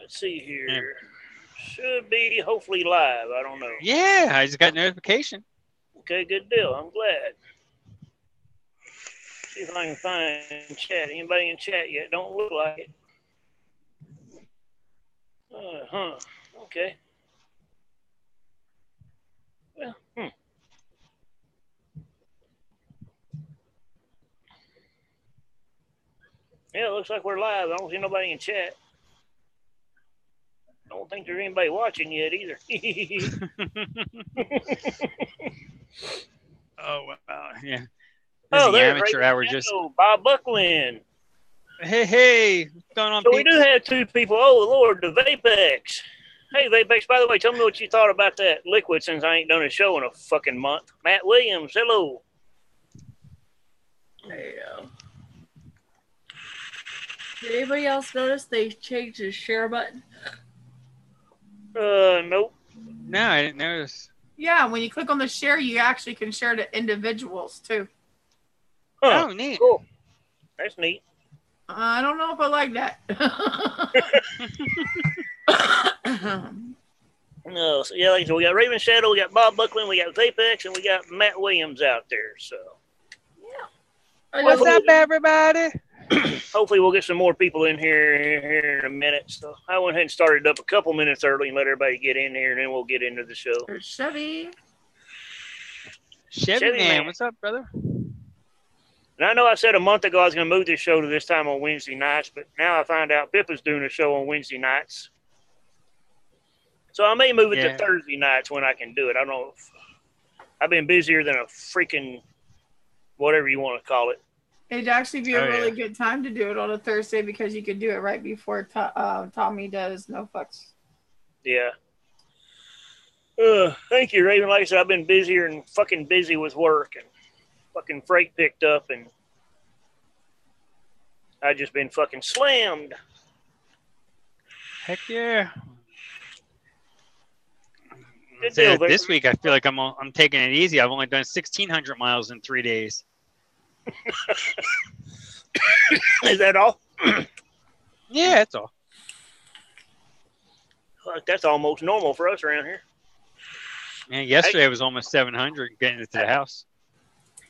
Let's see here. Should be hopefully live. I don't know. Yeah, I just got notification. Okay, good deal. I'm glad. See if I can find chat. Anybody in chat yet? Don't look like it. Okay. Well, Yeah, it looks like we're live. I don't see nobody in chat. I don't think there's anybody watching yet either. Oh, wow. Yeah. Oh, The there's amateur hour just. Bob Buckland. Hey, what's going on, So we do have two people. Oh, Lord, the Vapex. Hey, Vapex, by the way, tell me what you thought about that liquid since I ain't done a show in a fucking month. Matt Williams, hello. There you go. Did anybody else notice they changed the share button? Nope. No, I didn't notice. Yeah, when you click on the share, you actually can share to individuals too. Oh, neat. Cool. That's neat. I don't know if I like that. No, so yeah, so we got Raven Shadow, we got Bob Buckland, we got Vapex, and we got Matt Williams out there. So, Yeah. What's up, everybody? Hopefully, we'll get some more people in here in a minute. So, I went ahead and started up a couple minutes early and let everybody get in here, and then we'll get into the show. There's Chevy. Chevy man, what's up, brother? And I know I said a month ago I was going to move this show to this time on Wednesday nights, but now I find out Pippa's doing a show on Wednesday nights. So I may move it to Thursday nights when I can do it. I don't know. I've been busier than a freaking whatever you want to call it. It'd actually be a really good time to do it on a Thursday because you could do it right before Tommy does No Fucks. Yeah. Thank you, Raven. Like I said, I've been busier and fucking busy with work and fucking freight picked up and I just been fucking slammed. Heck yeah. Good deal, this week I feel like I'm taking it easy. I've only done 1,600 miles in 3 days. Is that all? Yeah, that's all. Fuck, that's almost normal for us around here. Man, yesterday was almost 700 getting it to the house.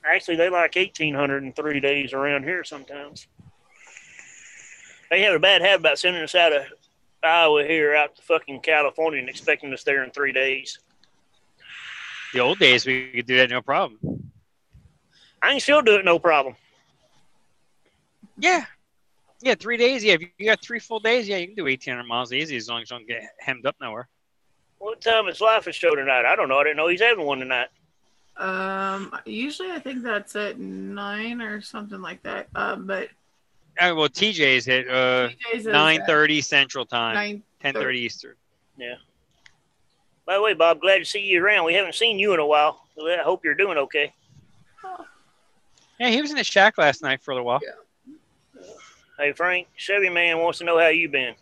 Actually, they like 1,800 in 3 days around here sometimes. They have a bad habit about sending us out of Iowa here out to fucking California and expecting us there in 3 days. The old days, we could do that no problem. I can still do it no problem. Yeah. Yeah, 3 days. Yeah, if you got 3 full days, yeah, you can do 1,800 miles easy as long as you don't get hemmed up nowhere. What time is Life show tonight? I don't know. I didn't know he's having one tonight. Usually I think that's at 9 or something like that. But well, TJ's at 9:30 Central Time, 10:30 Eastern. Yeah. By the way, Bob, glad to see you around. We haven't seen you in a while. I hope you're doing okay. Yeah, he was in the shack last night for a little while. Yeah. Hey, Frank, Chevy Man wants to know how you been.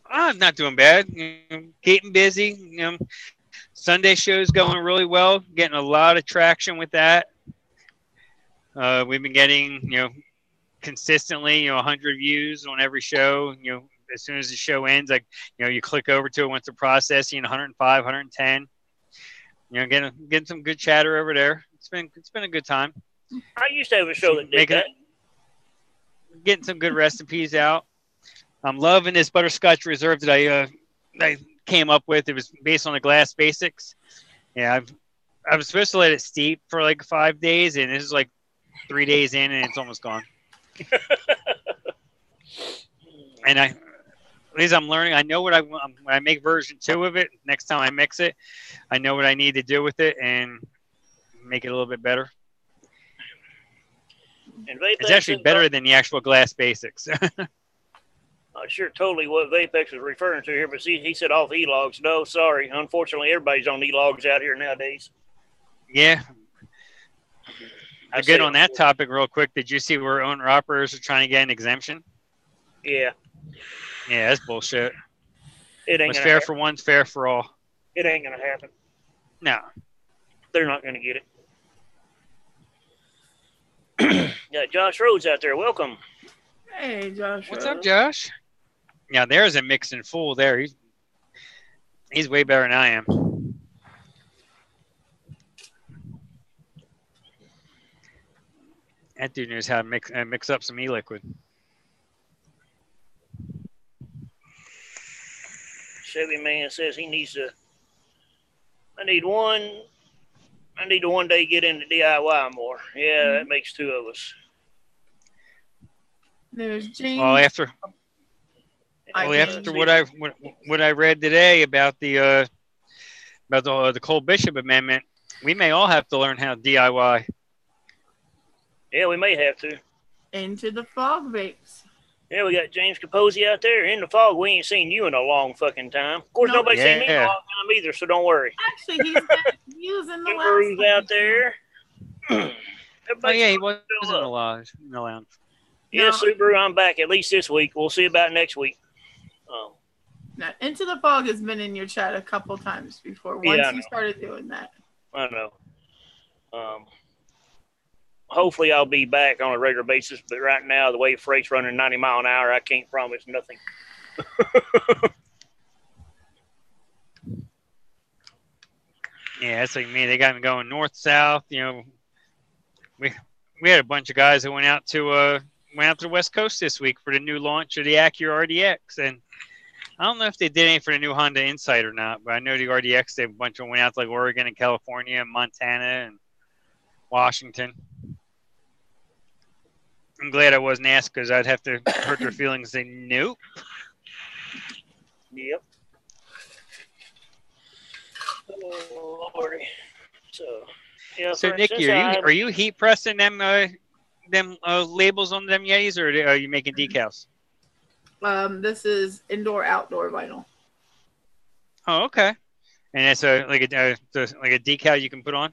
I'm not doing bad. Keeping busy. Sunday show's going really well. Getting a lot of traction with that. We've been getting, consistently, 100 views on every show. As soon as the show ends, you click over to it once it's processing, 105, 110. Getting some good chatter over there. It's been a good time. I used to have a show that did that. Getting some good recipes out. I'm loving this butterscotch reserve that I came up with. It was based on the glass basics. Yeah, I was supposed to let it steep for like 5 days, and this is like 3 days in, and it's almost gone. And at least I'm learning. I know what I want when I make version 2 of it. Next time I mix it, I know what I need to do with it and make it a little bit better. And it's actually better than the actual glass basics. Not sure totally what Vapex was referring to here, but see, he said off e-logs. No, sorry. Unfortunately, everybody's on e-logs out here nowadays. Yeah. Get on that topic real quick. Did you see where owner-operators are trying to get an exemption? Yeah. Yeah, that's bullshit. It ain't What's fair for one's fair for all. It ain't going to happen. No. They're not going to get it. Got Josh Rhodes out there. Welcome. Hey, Josh. What's up, Josh? Yeah, there's a mix and full there. He's way better than I am. That dude knows how to mix up some e-liquid. Chevy Man says he needs to. I need to one day get into DIY more. Yeah, that makes two of us. There's James. Well, after what I read today about the Cole Bishop Amendment, we may all have to learn how to DIY. Yeah, we may have to. Into the fog vapes. Yeah, we got James Capozzi out there in the fog. We ain't seen you in a long fucking time. Of course, nobody's seen me in a long time either, so don't worry. Actually, he's been using the Subaru's out there. Oh yeah, he was in the lounge. Yeah, Subaru, I'm back at least this week. We'll see about next week. Now, Into the Fog has been in your chat a couple times before. Once you started doing that. I know. Hopefully, I'll be back on a regular basis. But right now, the way freight's running 90 mile an hour, I can't promise nothing. Yeah, that's like me. They got me going north south. You know, we had a bunch of guys that went out to the West Coast this week for the new launch of the Acura RDX, and I don't know if they did anything for the new Honda Insight or not, but I know the RDX, they a bunch of them went out to like Oregon and California and Montana and Washington. I'm glad I wasn't asked because I'd have to hurt their feelings and say nope. Yep. Oh, Lordy. So, yeah. So, Nikki, are you heat pressing them labels on them Yetis, or are you making decals? This is indoor-outdoor vinyl. Oh, okay. And it's like a decal you can put on.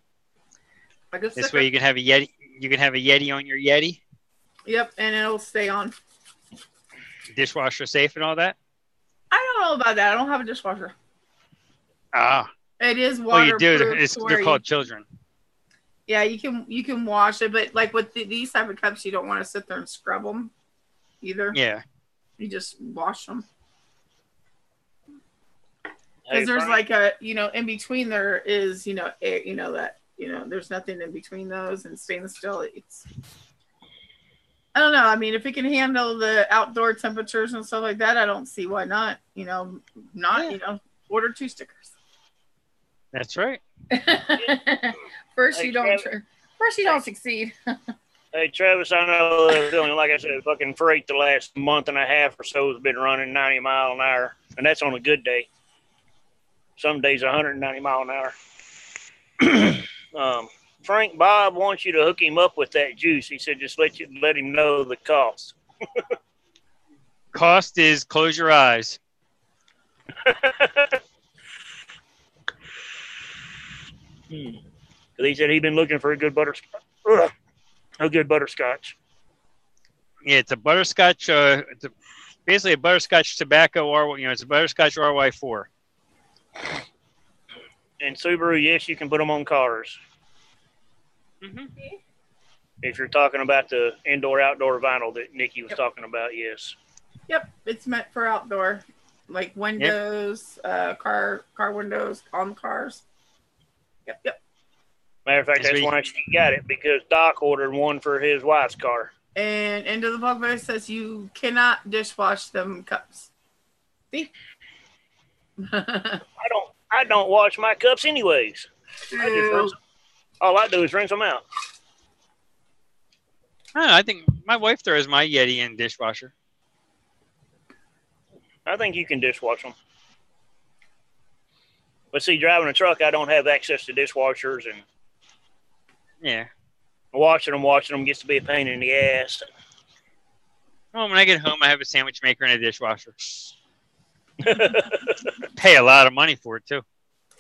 Like a this way, you can have a Yeti. You can have a Yeti on your Yeti. Yep, and it'll stay on. Dishwasher safe and all that. I don't know about that. I don't have a dishwasher. Ah. It is waterproof. Well, you do. They're called children. Yeah, you can wash it, but like with these type of cups, you don't want to sit there and scrub them either. Yeah. You just wash them. Hey, because there's like a, in between there is, air, there's nothing in between those, and stainless steel, it's, I don't know. I mean, if it can handle the outdoor temperatures and stuff like that, I don't see why not, order 2 stickers. That's right. First you don't succeed. Hey, Travis, I know the feeling. Like I said, fucking freight the last month and a half or so has been running 90 mile an hour, and that's on a good day. Some days 190 mile an hour. Frank Bob wants you to hook him up with that juice. He said just let him know the cost. Cost is close your eyes. He said he'd been looking for a good butterscotch. Yeah, it's a butterscotch. It's basically a butterscotch tobacco, it's a butterscotch RY4. And Subaru, yes, you can put them on cars. Mm-hmm. If you're talking about the indoor-outdoor vinyl that Nikki was talking about, yes. Yep, it's meant for outdoor, like windows, car windows on cars. Yep. Matter of fact, that's why she got it, because Doc ordered one for his wife's car. And Into the Fog says you cannot dishwash them cups. See? I don't wash my cups anyways. All I do is rinse them out. I think my wife throws my Yeti in dishwasher. I think you can dishwash them. But see, driving a truck, I don't have access to dishwashers, and washing them gets to be a pain in the ass. Well, when I get home, I have a sandwich maker and a dishwasher. Pay a lot of money for it too.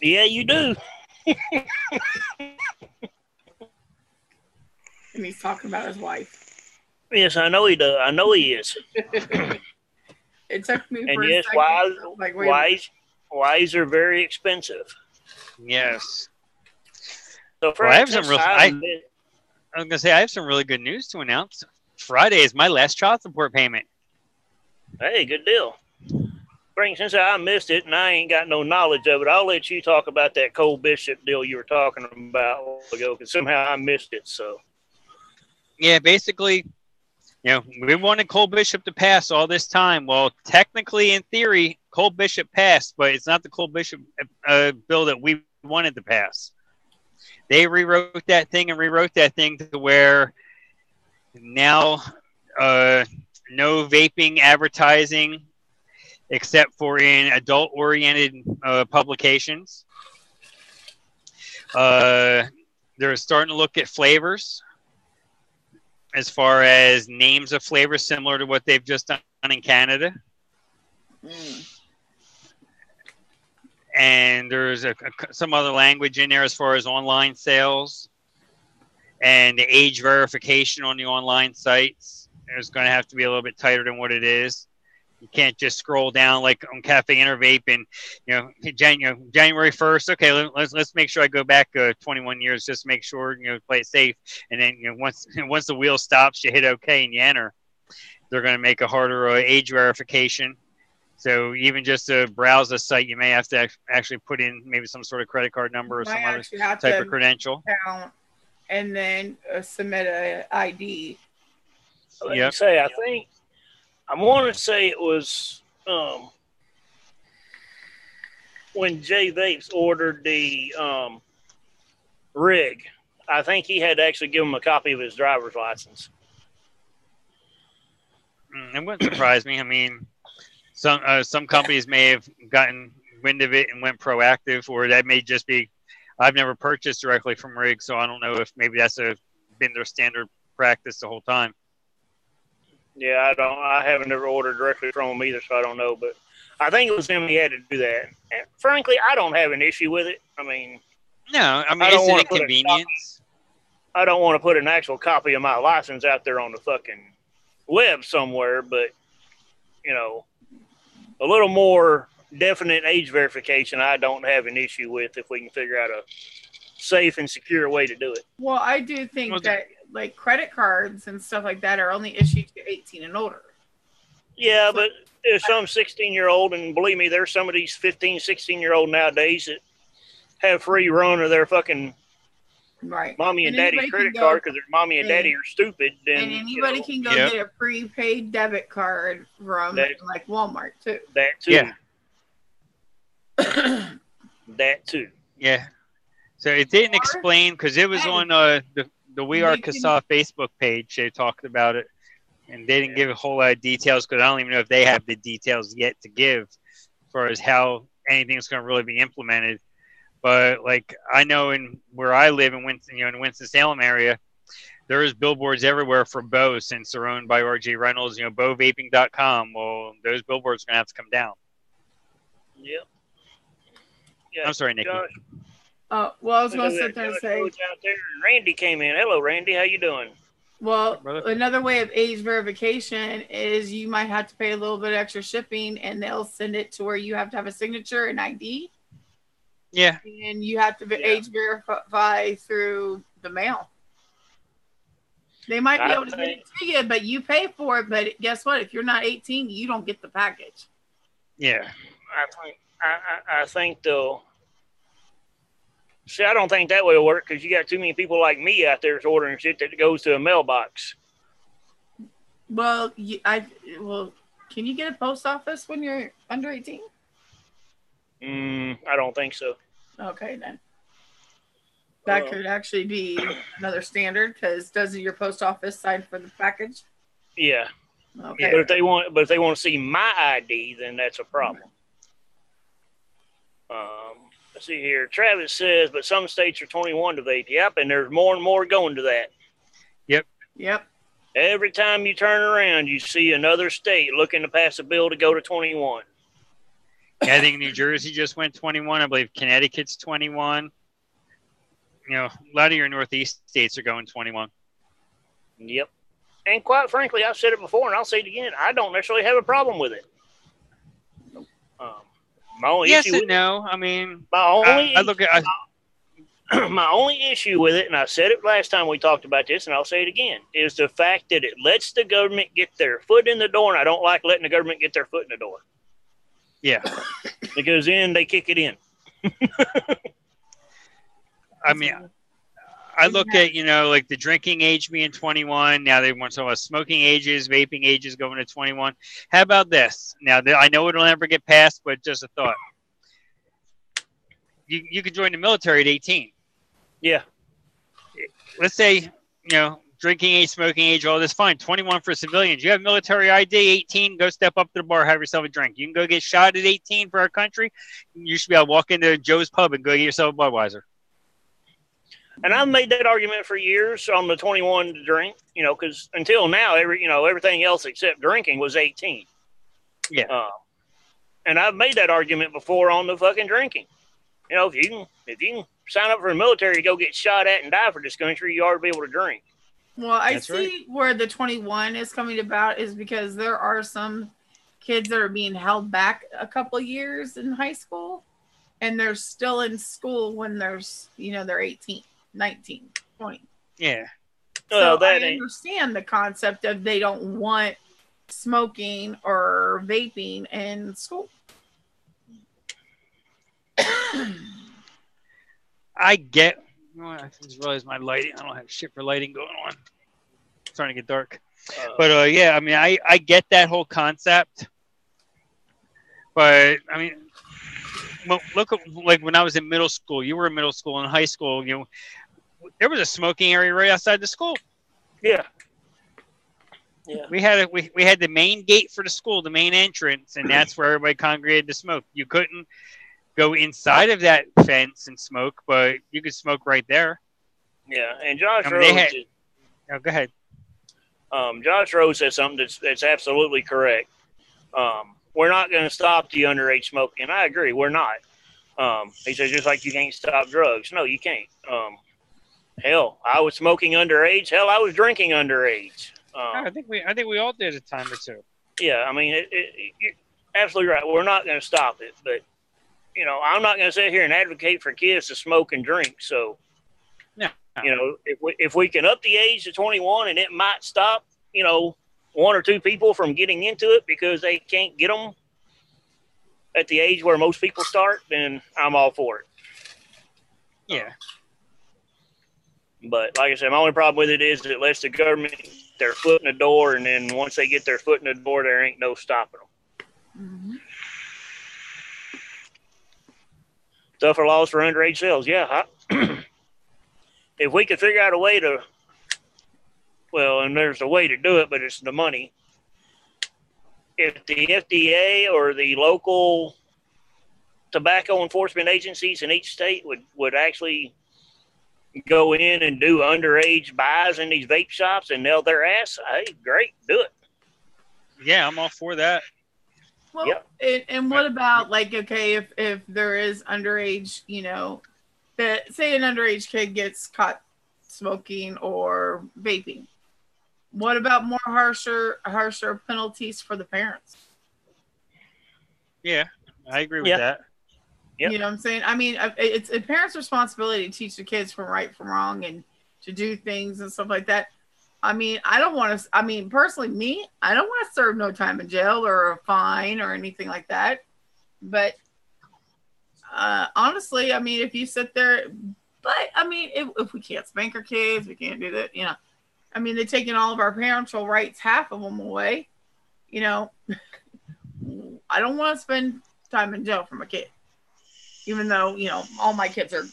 Yeah, you do. And he's talking about his wife. Yes, I know he does. I know he is. It took me and for yes, a second. Wise are very expensive. Yes. So for I was gonna say I have some really good news to announce. Friday is my last child support payment. Hey, good deal. Frank, since I missed it and I ain't got no knowledge of it, I'll let you talk about that Cole Bishop deal you were talking about a while ago, because somehow I missed it. So, Yeah, basically, we wanted Cole Bishop to pass all this time. Well, technically, in theory, Cole Bishop passed, but it's not the Cole Bishop bill that we wanted to pass. They rewrote that thing to where now no vaping advertising except for in adult-oriented publications. They're starting to look at flavors as far as names of flavors similar to what they've just done in Canada. And there's some other language in there as far as online sales and the age verification on the online sites. It's going to have to be a little bit tighter than what it is. You can't just scroll down like on Cafe Intervape and January 1st. Okay, let's make sure I go back 21 years just to make sure play it safe. And then once the wheel stops, you hit OK and you enter. They're going to make a harder age verification. So even just to browse the site, you may have to actually put in maybe some sort of credit card number or some other type of credential. And then submit an ID. Let me say, I want to say it was when Jay Vapes ordered the rig. I think he had to actually give him a copy of his driver's license. It wouldn't surprise me. I mean, some companies may have gotten wind of it and went proactive, or that may just be. I've never purchased directly from rigs, so I don't know if maybe that's been their standard practice the whole time. Yeah, I haven't ever ordered directly from him either, so I don't know. But I think it was him. He had to do that. And frankly, I don't have an issue with it. I mean, no, I mean it's an inconvenience. I don't want to put an actual copy of my license out there on the fucking web somewhere, but a little more definite age verification, I don't have an issue with if we can figure out a safe and secure way to do it. Well, I do think that like credit cards and stuff like that are only issued to 18 and older. Yeah, but there's some 16-year-old, and believe me, there's some of these 15, 16-year-old nowadays that have free run of their fucking mommy and daddy's credit card because their mommy and daddy are stupid. And anybody can go get a prepaid debit card from like Walmart too. That too. Yeah. That too. Yeah. So it didn't explain because it was on the We Are CASA Facebook page. They talked about it, and they didn't give a whole lot of details because I don't even know if they have the details yet to give as far as how anything's going to really be implemented. But like I know in where I live in Winston-Salem area, there's billboards everywhere for Bo since they're owned by RG Reynolds. BoVaping.com. Well, those billboards are going to have to come down. Yep. Yeah, I'm sorry, Nikki. Well, I was going to sit there and say. Out there. Randy came in. Hello, Randy. How you doing? Well, another way of age verification is you might have to pay a little bit extra shipping, and they'll send it to where you have to have a signature and ID. Yeah. And you have to age verify through the mail. They might be able to get it to you, but you pay for it. But guess what? If you're not 18, you don't get the package. Yeah. I think though. See, I don't think that way will work because you got too many people like me out there ordering shit that goes to a mailbox. Well, can you get a post office when you're under 18? I don't think so. Okay, then. That could actually be another standard because doesn't your post office sign for the package? Yeah. Okay. But if they want to see my ID, then that's a problem. Let's see here. Travis says, but some states are 21 to vape. Yep, and there's more and more going to that. Yep. Every time you turn around, you see another state looking to pass a bill to go to 21. I think New Jersey just went 21. I believe Connecticut's 21. A lot of your Northeast states are going 21. Yep. And quite frankly, I've said it before, and I'll say it again. I don't necessarily have a problem with it. My only issue and no. I mean, my only issue with it, and I said it last time we talked about this, and I'll say it again, is the fact that it lets the government get their foot in the door, and I don't like letting the government get their foot in the door. Yeah. Because then they kick it in. I mean, I look at, like the drinking age being 21. Now they want to talk about smoking ages, vaping ages going to 21. How about this? Now, I know it'll never get passed, but just a thought. You could join the military at 18. Yeah. Let's say, drinking age, smoking age, all this, fine. 21 for civilians. You have military ID, 18, go step up to the bar, have yourself a drink. You can go get shot at 18 for our country. You should be able to walk into Joe's Pub and go get yourself a Budweiser. And I've made that argument for years on the 21 to drink, because until now, everything else except drinking was 18. Yeah. And I've made that argument before on the fucking drinking. If you can sign up for the military to go get shot at and die for this country, you ought to be able to drink. Well, I see where the 21 is coming about is because there are some kids that are being held back a couple of years in high school, and they're still in school when there's, they're 18, 19, 20. Yeah. Well, so I understand the concept of they don't want smoking or vaping in school. I get. I just realized my lighting. I don't have shit for lighting going on. It's starting to get dark. But yeah, I mean, I get that whole concept. But I mean, look at like when I was in middle school. You were in middle school and high school. There was a smoking area right outside the school. Yeah. Yeah. We had the main gate for the school, the main entrance, and that's where everybody congregated to smoke. You couldn't go inside of that fence and smoke, but you could smoke right there. Yeah, and Josh go ahead. Josh Rose said something that's absolutely correct. We're not going to stop the underage smoking. I agree, we're not. He says just like you can't stop drugs. No, you can't. Hell, I was smoking underage. Hell, I was drinking underage. I think we all did a time or two. Yeah, I mean, you're absolutely right. We're not going to stop it, but I'm not going to sit here and advocate for kids to smoke and drink. So, yeah, if we can up the age to 21 and it might stop, one or two people from getting into it because they can't get them at the age where most people start, then I'm all for it. Yeah. But like I said, my only problem with it is it lets the government get their foot in the door, and then once they get their foot in the door, there ain't no stopping them. Mm-hmm. Tougher laws for underage sales. Yeah. If we could figure out a way to, and there's a way to do it, but it's the money. If the FDA or the local tobacco enforcement agencies in each state would actually go in and do underage buys in these vape shops and nail their ass, hey, great, do it. Yeah, I'm all for that. Well, yep. And what about if there is underage, that say an underage kid gets caught smoking or vaping, what about more harsher penalties for the parents? Yeah, I agree with that. Yep. You know what I'm saying? I mean, it's a parent's responsibility to teach the kids from right from wrong and to do things and stuff like that. I mean, personally, I don't want to serve no time in jail or a fine or anything like that. But honestly, I mean, if you sit there, but I mean, if we can't spank our kids, we can't do that, I mean, they're taking all of our parental rights, half of them away. I don't want to spend time in jail for my kid. Even though, all my kids are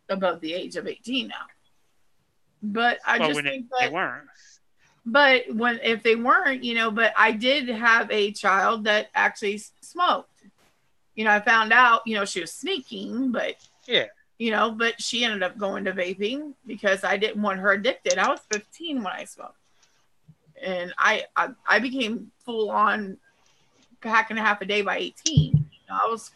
above the age of 18 now. But I just think that they weren't. But if they weren't, but I did have a child that actually smoked. I found out, she was sneaking, but but she ended up going to vaping because I didn't want her addicted. I was 15 when I smoked. And I became full on pack and a half a day by 18. I was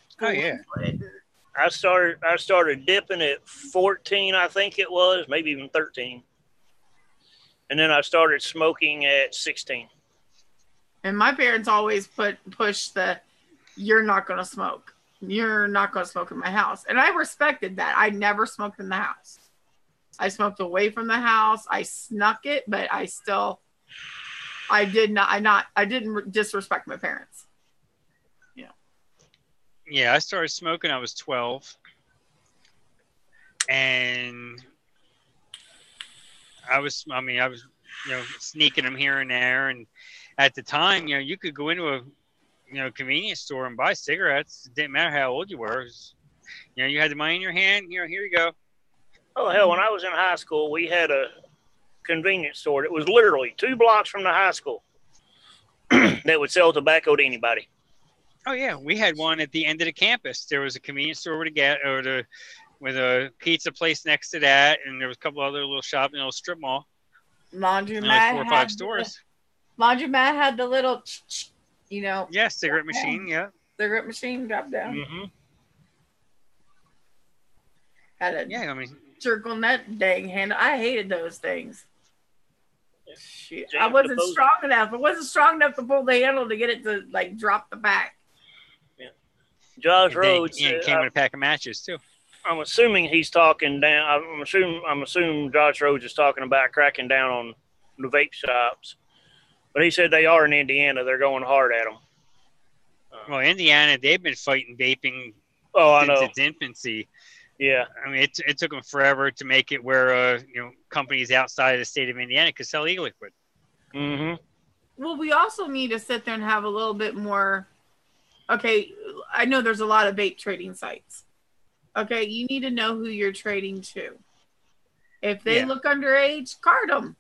I started dipping at 14, I think it was, maybe even 13. And then I started smoking at 16. And my parents always push you're not going to smoke. You're not going to smoke in my house. And I respected that. I never smoked in the house. I smoked away from the house. I snuck it, but I didn't disrespect my parents. Yeah, I started smoking. I was 12, and I was sneaking them here and there. And at the time, you could go into a convenience store and buy cigarettes. It didn't matter how old you were. You had the money in your hand. Here you go. Oh hell! When I was in high school, we had a convenience store that was literally 2 blocks from the high school that would sell tobacco to anybody. Oh yeah, we had one at the end of the campus. There was a convenience store with a pizza place next to that, and there was a couple other little shops, little strip mall. Laundromat like 4 or 5 stores. Laundromat had the little, Yeah, cigarette machine. Yeah. Cigarette machine drop down. Mm-hmm. Had a turtleneck dang handle. I hated those things. Shit. I wasn't strong enough. I wasn't strong enough to pull the handle to get it to drop the back. Yeah. Josh Rhodes came with a pack of matches too. I'm assuming he's talking down. I'm assuming Josh Rhodes is talking about cracking down on the vape shops, but he said they are in Indiana. They're going hard at them. Well, Indiana, they've been fighting vaping since its infancy. Yeah, I mean, it took them forever to make it where companies outside of the state of Indiana could sell e-liquid. Mm-hmm. Well, we also need to sit there and have a little bit more. Okay, I know there's a lot of vape trading sites. Okay, you need to know who you're trading to. If they look underage, card them.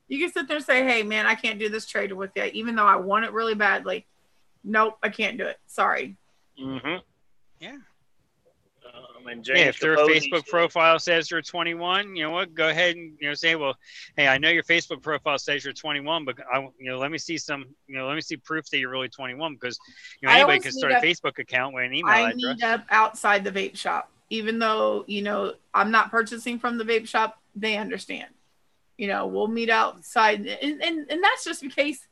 You can sit there and say, "Hey, man, I can't do this trade with you, even though I want it really badly. Nope, I can't do it. Sorry." Mm-hmm. Yeah. If their Facebook profile says you're 21, you know what? Go ahead and say, well, hey, I know your Facebook profile says you're 21, but let me see let me see proof that you're really 21, because anybody can start a Facebook account with an email address. I meet up outside the vape shop, even though I'm not purchasing from the vape shop. They understand. We'll meet outside, and that's just in case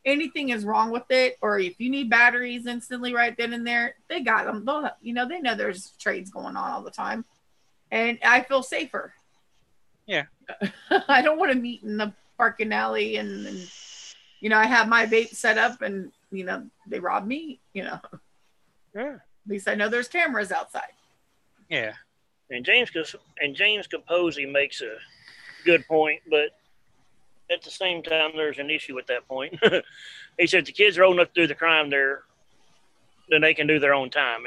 anything is wrong with it, or if you need batteries instantly right then and there, they got them. They know there's trades going on all the time, and I feel safer. Yeah. I don't want to meet in the parking alley and I have my vape set up and they rob me. Yeah. At least I know there's cameras outside. Yeah. And James Capozzi makes a good point, but at the same time, there's an issue with that point. He said the kids are old enough to do the crime then they can do their own time.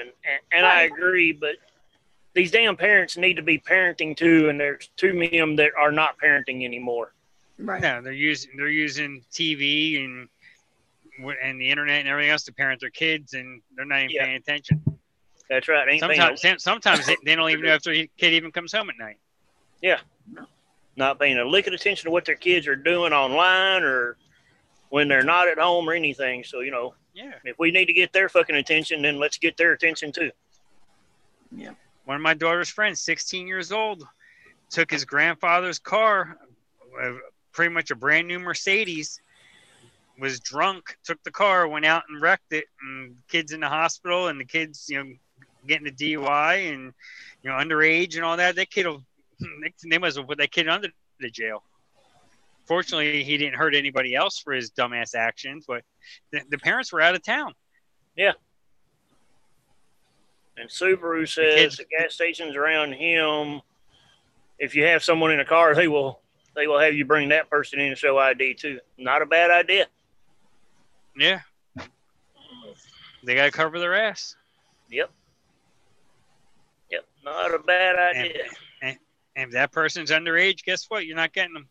And I agree, but these damn parents need to be parenting too, and there's too many of them that are not parenting anymore. Right. Yeah, they're using TV and the internet and everything else to parent their kids, and they're not even paying attention. That's right. Sometimes they don't even know if their kid even comes home at night. Yeah. No. Not paying a lick of attention to what their kids are doing online or when they're not at home or anything. So, if we need to get their fucking attention, then let's get their attention too. Yeah. One of my daughter's friends, 16 years old, took his grandfather's car, pretty much a brand new Mercedes, was drunk, took the car, went out and wrecked it, and kids in the hospital, and the kids, getting a DUI and, underage and all that. That kid they must have put that kid under the jail. Fortunately, he didn't hurt anybody else for his dumbass actions, but the parents were out of town. Yeah. And Subaru says the gas stations around him, if you have someone in a car, they will have you bring that person in and show ID too. Not a bad idea. Yeah. They got to cover their ass. Yep. Not a bad idea. And if that person's underage, guess what? You're not getting them.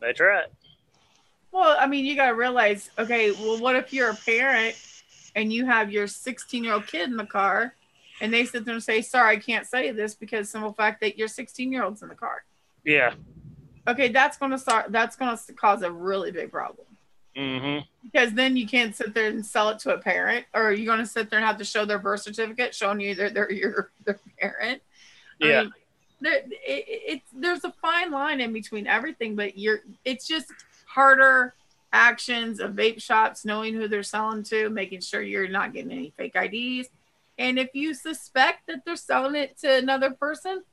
That's right. Well, I mean, you got to realize, okay, well, what if you're a parent and you have your 16-year-old kid in the car and they sit there and say, sorry, I can't say this because simple fact that your 16-year-old's in the car. Yeah. Okay, that's going to cause a really big problem. Mm-hmm. Because then you can't sit there and sell it to a parent, or you're going to sit there and have to show their birth certificate showing you that they're your parent. Yeah. I mean, there's a fine line in between everything, but it's just harder actions of vape shops, knowing who they're selling to, making sure you're not getting any fake IDs. And if you suspect that they're selling it to another person,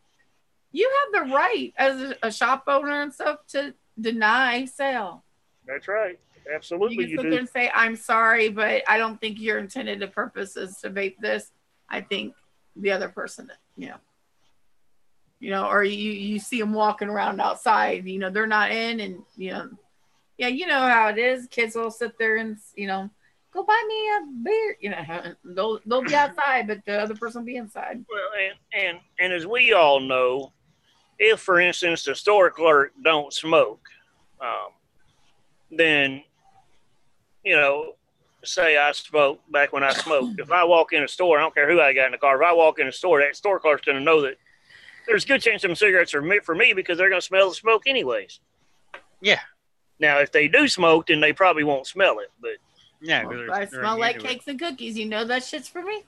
you have the right as a shop owner and stuff to deny sale. That's right. Absolutely, you you can sit do. there and say, "I'm sorry, but I don't think your intended purpose is to vape this. I think the other person, or you see them walking around outside, they're not in, and yeah, you know how it is. Kids will sit there and go buy me a beer. They'll be outside, but the other person will be inside. Well, and as we all know, if, for instance, the store clerk don't smoke, then, say I smoke back when I smoked. If I walk in a store, I don't care who I got in the car. If I walk in a store, that store clerk's going to know that there's a good chance some cigarettes are meant for me because they're going to smell the smoke anyways. Yeah. Now, if they do smoke, then they probably won't smell it. But yeah, well, if I smell like cakes and cookies, that shit's for me.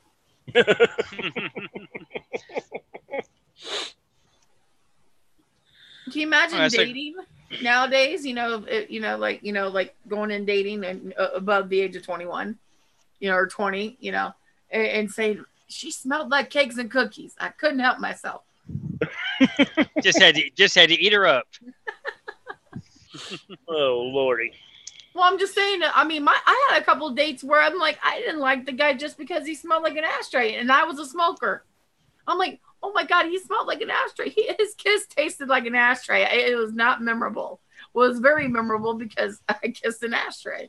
Can you imagine dating nowadays? Like going and dating and above the age of 21, or 20, and saying she smelled like cakes and cookies. I couldn't help myself. just had to eat her up. Oh Lordy. Well, I'm just saying. I mean, I had a couple of dates where I'm like, I didn't like the guy just because he smelled like an ashtray, and I was a smoker. I'm like, oh my God, he smelled like an ashtray. His kiss tasted like an ashtray. It was not memorable. Well, it was very memorable because I kissed an ashtray.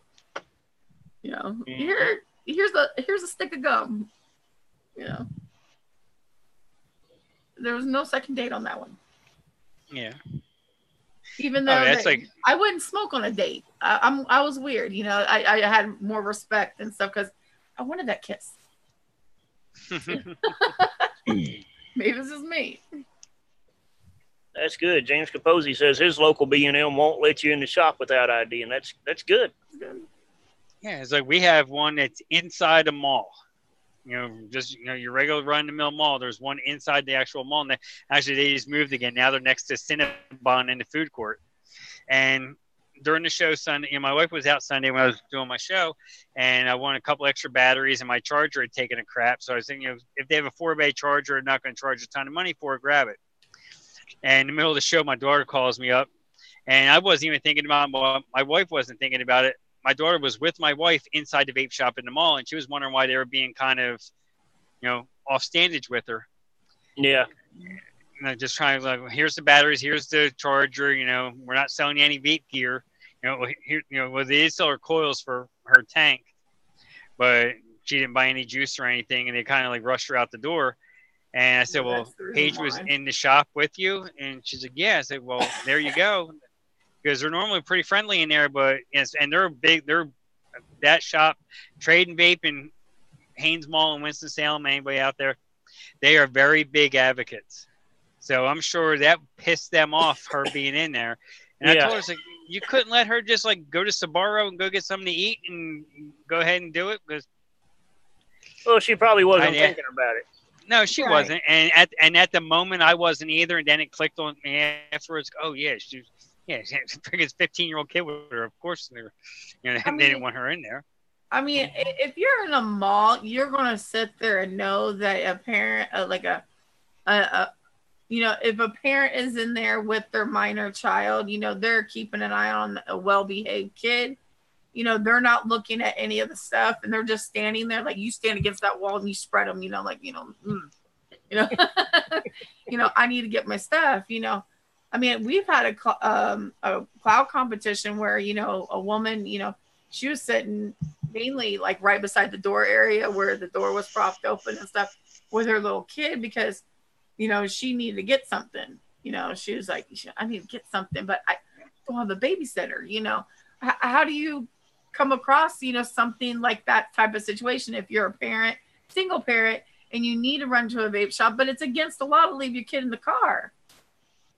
Here's a stick of gum. There was no second date on that one. Yeah. Even though I wouldn't smoke on a date. I was weird. I had more respect and stuff because I wanted that kiss. Maybe this is me. That's good. James Capozzi says his local B&M won't let you in the shop without ID, and that's good. Yeah, it's like we have one that's inside a mall. Just your regular run-of-the-mill mall. There's one inside the actual mall. And actually, they just moved again. Now they're next to Cinnabon in the food court. And during the show Sunday, my wife was out Sunday when I was doing my show, and I wanted a couple extra batteries, and my charger had taken a crap. So I was thinking, if they have a 4-bay charger, they're not going to charge a ton of money for it, grab it. And in the middle of the show, my daughter calls me up, and I wasn't even thinking about it. My wife wasn't thinking about it. My daughter was with my wife inside the vape shop in the mall, and she was wondering why they were being kind of, off standage with her. Yeah. Just trying to here's the batteries, here's the charger. We're not selling you any vape gear. They did sell her coils for her tank, but she didn't buy any juice or anything, and they kind of rushed her out the door. And I said, well, Paige was in the shop with you, and she's like, yeah. I said, well, there you go. Because they're normally pretty friendly in there, but yes, and they're big. They're that shop, Trade and Vape in Haynes Mall in Winston-Salem. Anybody out there? They are very big advocates. So I'm sure that pissed them off, her being in there. And I told her, you couldn't let her just go to Sbarro and go get something to eat and go ahead and do it because. Well, she probably wasn't thinking about it. No, she wasn't. And at the moment, I wasn't either. And then it clicked on me afterwards. Oh yeah, she. Yeah, freaking 15-year-old kid with her. Of course, they didn't want her in there. I mean, if you're in a mall, you're gonna sit there and know that a parent, if a parent is in there with their minor child, they're keeping an eye on a well-behaved kid. They're not looking at any of the stuff, and they're just standing there like you stand against that wall and you spread them. I need to get my stuff. I mean, we've had a cloud competition where, a woman, she was sitting mainly right beside the door area where the door was propped open and stuff with her little kid because, she needed to get something. She was like, I need to get something, but I don't have a babysitter. How do you come across, something like that type of situation if you're a parent, single parent, and you need to run to a vape shop, but it's against the law to leave your kid in the car?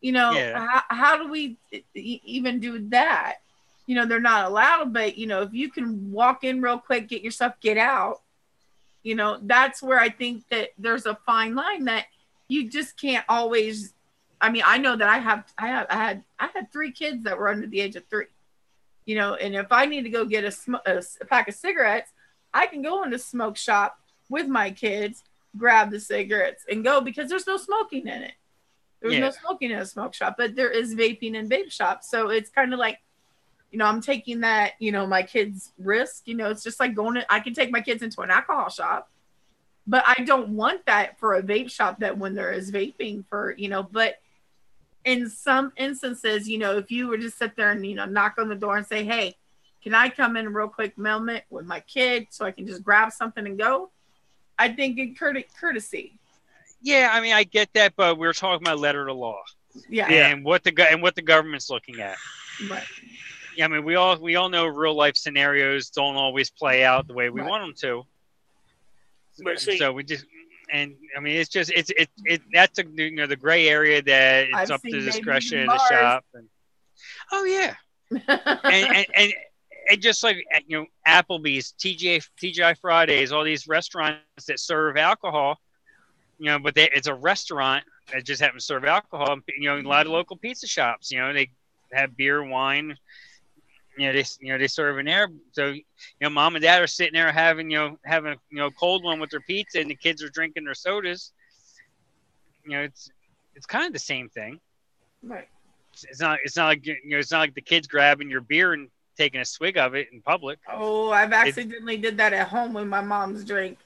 How do we even do that? They're not allowed, but, if you can walk in real quick, get your stuff, get out, that's where I think that there's a fine line that you just can't always. I mean, I know that I had 3 kids that were under the age of 3, and if I need to go get a pack of cigarettes, I can go in the smoke shop with my kids, grab the cigarettes and go because there's no smoking in it. There's no smoking in a smoke shop, but there is vaping in vape shops. So it's kind of like, I'm taking that, my kids' risk. It's just like I can take my kids into an alcohol shop, but I don't want that for a vape shop that when there is vaping for, but in some instances, if you were to sit there and, knock on the door and say, hey, can I come in a real quick moment with my kid so I can just grab something and go? I think in courtesy. Yeah, I mean, I get that, but we're talking about letter of law. Yeah. And what the government's looking at. Right. Yeah, I mean, we all know real life scenarios don't always play out the way we want them to. But see, so we just, and I mean, it's just that's the gray area that it's I've up seen to babies discretion in of the bars. shop. And, oh yeah, and just like Applebee's, TGI Fridays, all these restaurants that serve alcohol, but it's a restaurant that just happens to serve alcohol. A lot of local pizza shops, they have beer, wine. They serve in there. So, mom and dad are sitting there having a cold one with their pizza, and the kids are drinking their sodas. It's kind of the same thing. Right. It's not like the kids grabbing your beer and taking a swig of it in public. Oh, I've accidentally did that at home with my mom's drink.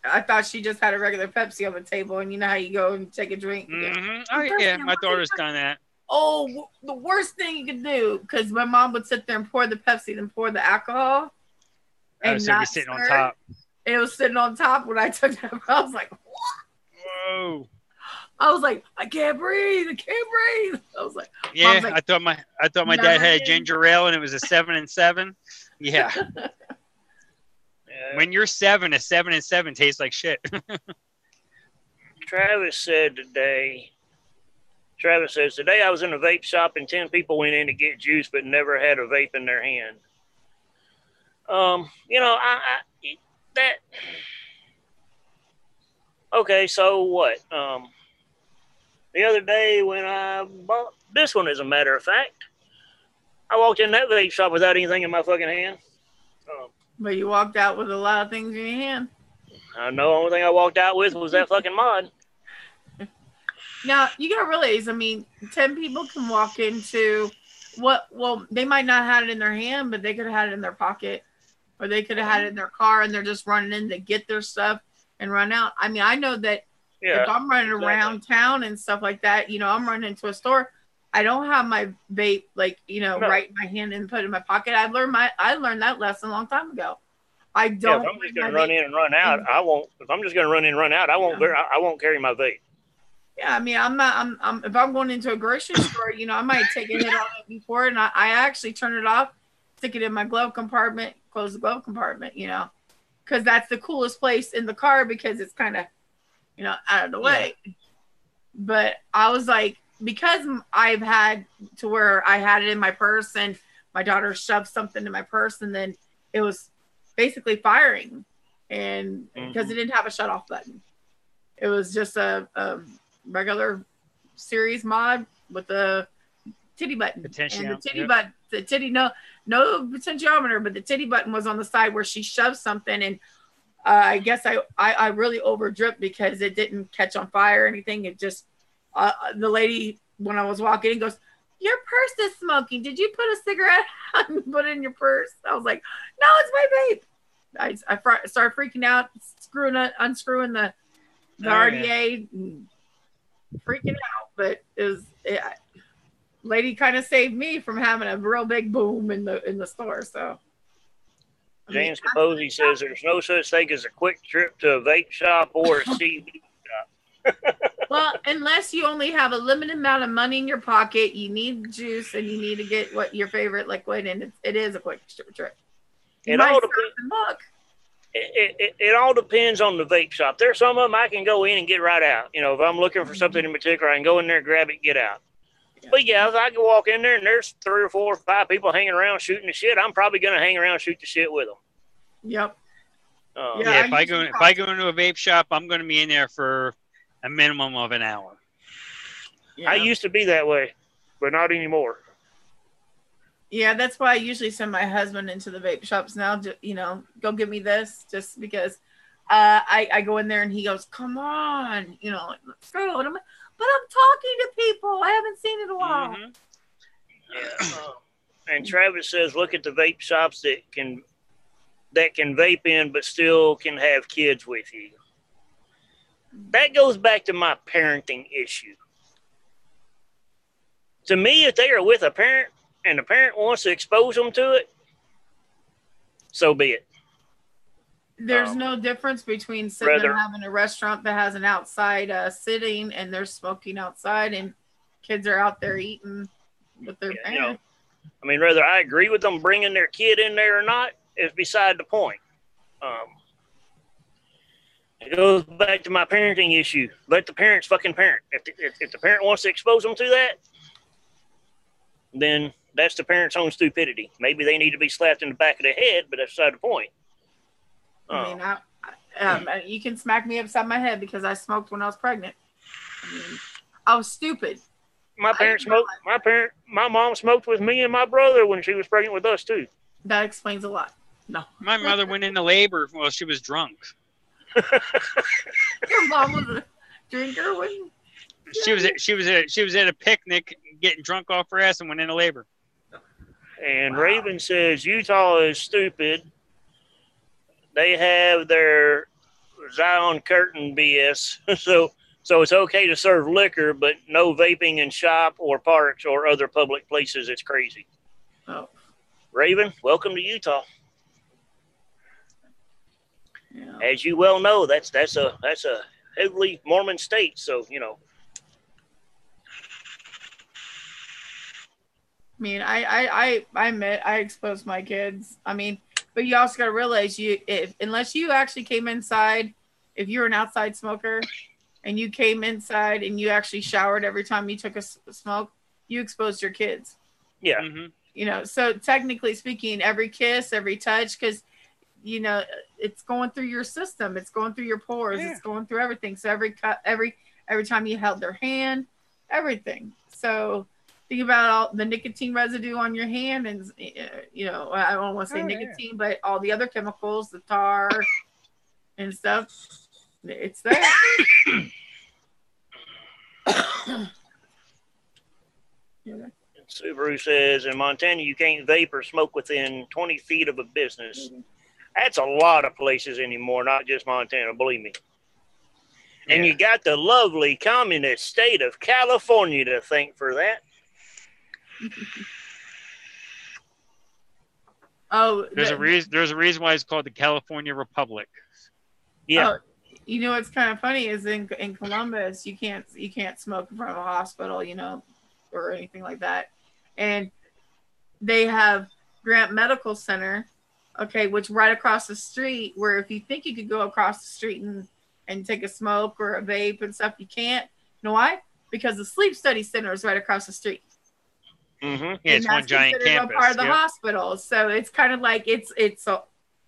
I thought she just had a regular Pepsi on the table, and you know how you go and take a drink. Mm-hmm. Oh yeah, my daughter's done that. Oh, the worst thing you could do, because my mom would sit there and pour the Pepsi, then pour the alcohol, and so not sitting on stir. top. It was sitting on top when I took that. I was like, what? Whoa. I was like, I can't breathe. I can't breathe. I was like, yeah. Like, I thought my dad had a ginger ale, and it was a 7 and 7. Yeah. When you're 7, a 7 and 7 tastes like shit. Travis says, today I was in a vape shop and 10 people went in to get juice but never had a vape in their hand. Okay, so what? The other day when I bought this one, as a matter of fact, I walked in that vape shop without anything in my fucking hand. But you walked out with a lot of things in your hand. I know the only thing I walked out with was that fucking mod. Now, you got to realize, 10 people can walk into they might not have it in their hand, but they could have had it in their pocket, or they could have had it in their car, and they're just running in to get their stuff and run out. I know that if I'm running around town and stuff like that, I'm running into a store, I don't have my vape, right in my hand and put it in my pocket. I learned that lesson a long time ago. I don't. If I'm just going to run in and run out, I won't. If I'm just going to run in and run out, I won't. I won't carry my vape. Yeah, I'm not. If I'm going into a grocery store, I might take a hit on it before, and I actually turn it off, stick it in my glove compartment, close the glove compartment, because that's the coolest place in the car because it's kind of, out of the way. But I was like, because I've had to where I had it in my purse and my daughter shoved something in my purse and then it was basically firing, and because it didn't have a shut off button. It was just a regular series mod with a titty button. And the titty button, no potentiometer, but the titty button was on the side where she shoved something, and I guess I really over dripped because it didn't catch on fire or anything. It just the lady, when I was walking in, goes, "Your purse is smoking. Did you put a cigarette out and put it in your purse?" I was like, "No, it's my vape." I started freaking out, unscrewing the RDA, and freaking out. But lady kind of saved me from having a real big boom in the store. So James Capozzi says there's no such thing as a quick trip to a vape shop or a CB shop. Well, unless you only have a limited amount of money in your pocket, you need juice and you need to get what your favorite liquid, and it is a quick trip. It all depends on the vape shop. There's some of them I can go in and get right out. If I'm looking for something in particular, I can go in there, grab it, get out. Yeah. But yeah, if I can walk in there and there's 3 or 4 or 5 people hanging around shooting the shit, I'm probably going to hang around and shoot the shit with them. Yep. If I go into a vape shop, I'm going to be in there for a minimum of an hour. Yeah. I used to be that way, but not anymore. Yeah, that's why I usually send my husband into the vape shops now. Go get me this, just because I go in there and he goes, "Come on, let's go." And but I'm talking to people. I haven't seen it in a while. Mm-hmm. Yeah. And Travis says, look at the vape shops that can vape in, but still can have kids with you. That goes back to my parenting issue. To me, if they are with a parent and the parent wants to expose them to it, so be it. There's no difference between sitting there having a restaurant that has an outside sitting and they're smoking outside and kids are out there eating with their parents. You know, I mean, whether I agree with them bringing their kid in there or not is beside the point. It goes back to my parenting issue. Let the parents fucking parent. If the parent wants to expose them to that, then that's the parent's own stupidity. Maybe they need to be slapped in the back of the head, but that's beside the point. I mean, you can smack me upside my head because I smoked when I was pregnant. I mean, I was stupid. My parents smoked. My mom smoked with me and my brother when she was pregnant with us too. That explains a lot. No, my mother went into labor while she was drunk. Your mom was a drinker when she was at a picnic getting drunk off her ass and went into labor. And wow. Raven says Utah is stupid. They have their Zion curtain BS, so it's okay to serve liquor, but no vaping in shop or parks or other public places. It's crazy. Oh, Raven, welcome to Utah. Yeah. As you well know, that's a heavily Mormon state, so you know. I mean, I admit I exposed my kids. I mean, but you also got to realize unless you actually came inside, if you're an outside smoker and you came inside and you actually showered every time you took a smoke, you exposed your kids. Yeah. Mm-hmm. You know, so technically speaking, every kiss, every touch, because you know it's going through your system, it's going through your pores, it's going through everything. So every time you held their hand, everything. So think about all the nicotine residue on your hand, and you know, I don't want to say nicotine, but all the other chemicals, the tar and stuff, it's there. Subaru says in Montana you can't vape or smoke within 20 feet of a business. That's a lot of places anymore, not just Montana, believe me. Yeah. And you got the lovely communist state of California to thank for that. There's a reason why it's called the California Republic. Yeah. You know what's kind of funny is in Columbus you can't smoke in front of a hospital, you know, or anything like that. And they have Grant Medical Center, okay, which right across the street, where if you think you could go across the street and take a smoke or a vape and stuff, you can't. You know why? Because the Sleep Study Center is right across the street. Mm-hmm. Yeah, it's one giant campus. A part of the hospital, so it's kind of like it's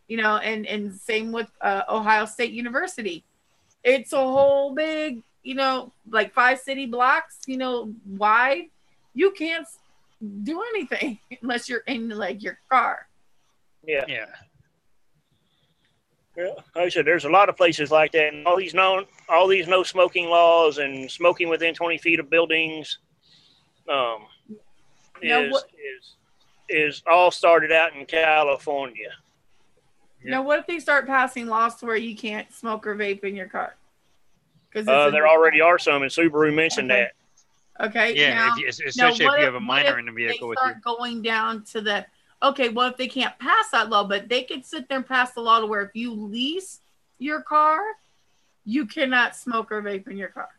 you know, and same with Ohio State University. It's a whole big, you know, like 5 city blocks, you know, wide. You can't do anything unless you're in like your car. Yeah. Like I said, there's a lot of places like that, and all these no smoking laws and smoking within 20 feet of buildings is all started out in California. Now, what if they start passing laws to where you can't smoke or vape in your car? Because there already are some, and Subaru mentioned that. Okay. Yeah, now, especially if you have a minor in the vehicle with you. They start going down to the, okay, well, if they can't pass that law, but they could sit there and pass the law to where if you lease your car, you cannot smoke or vape in your car.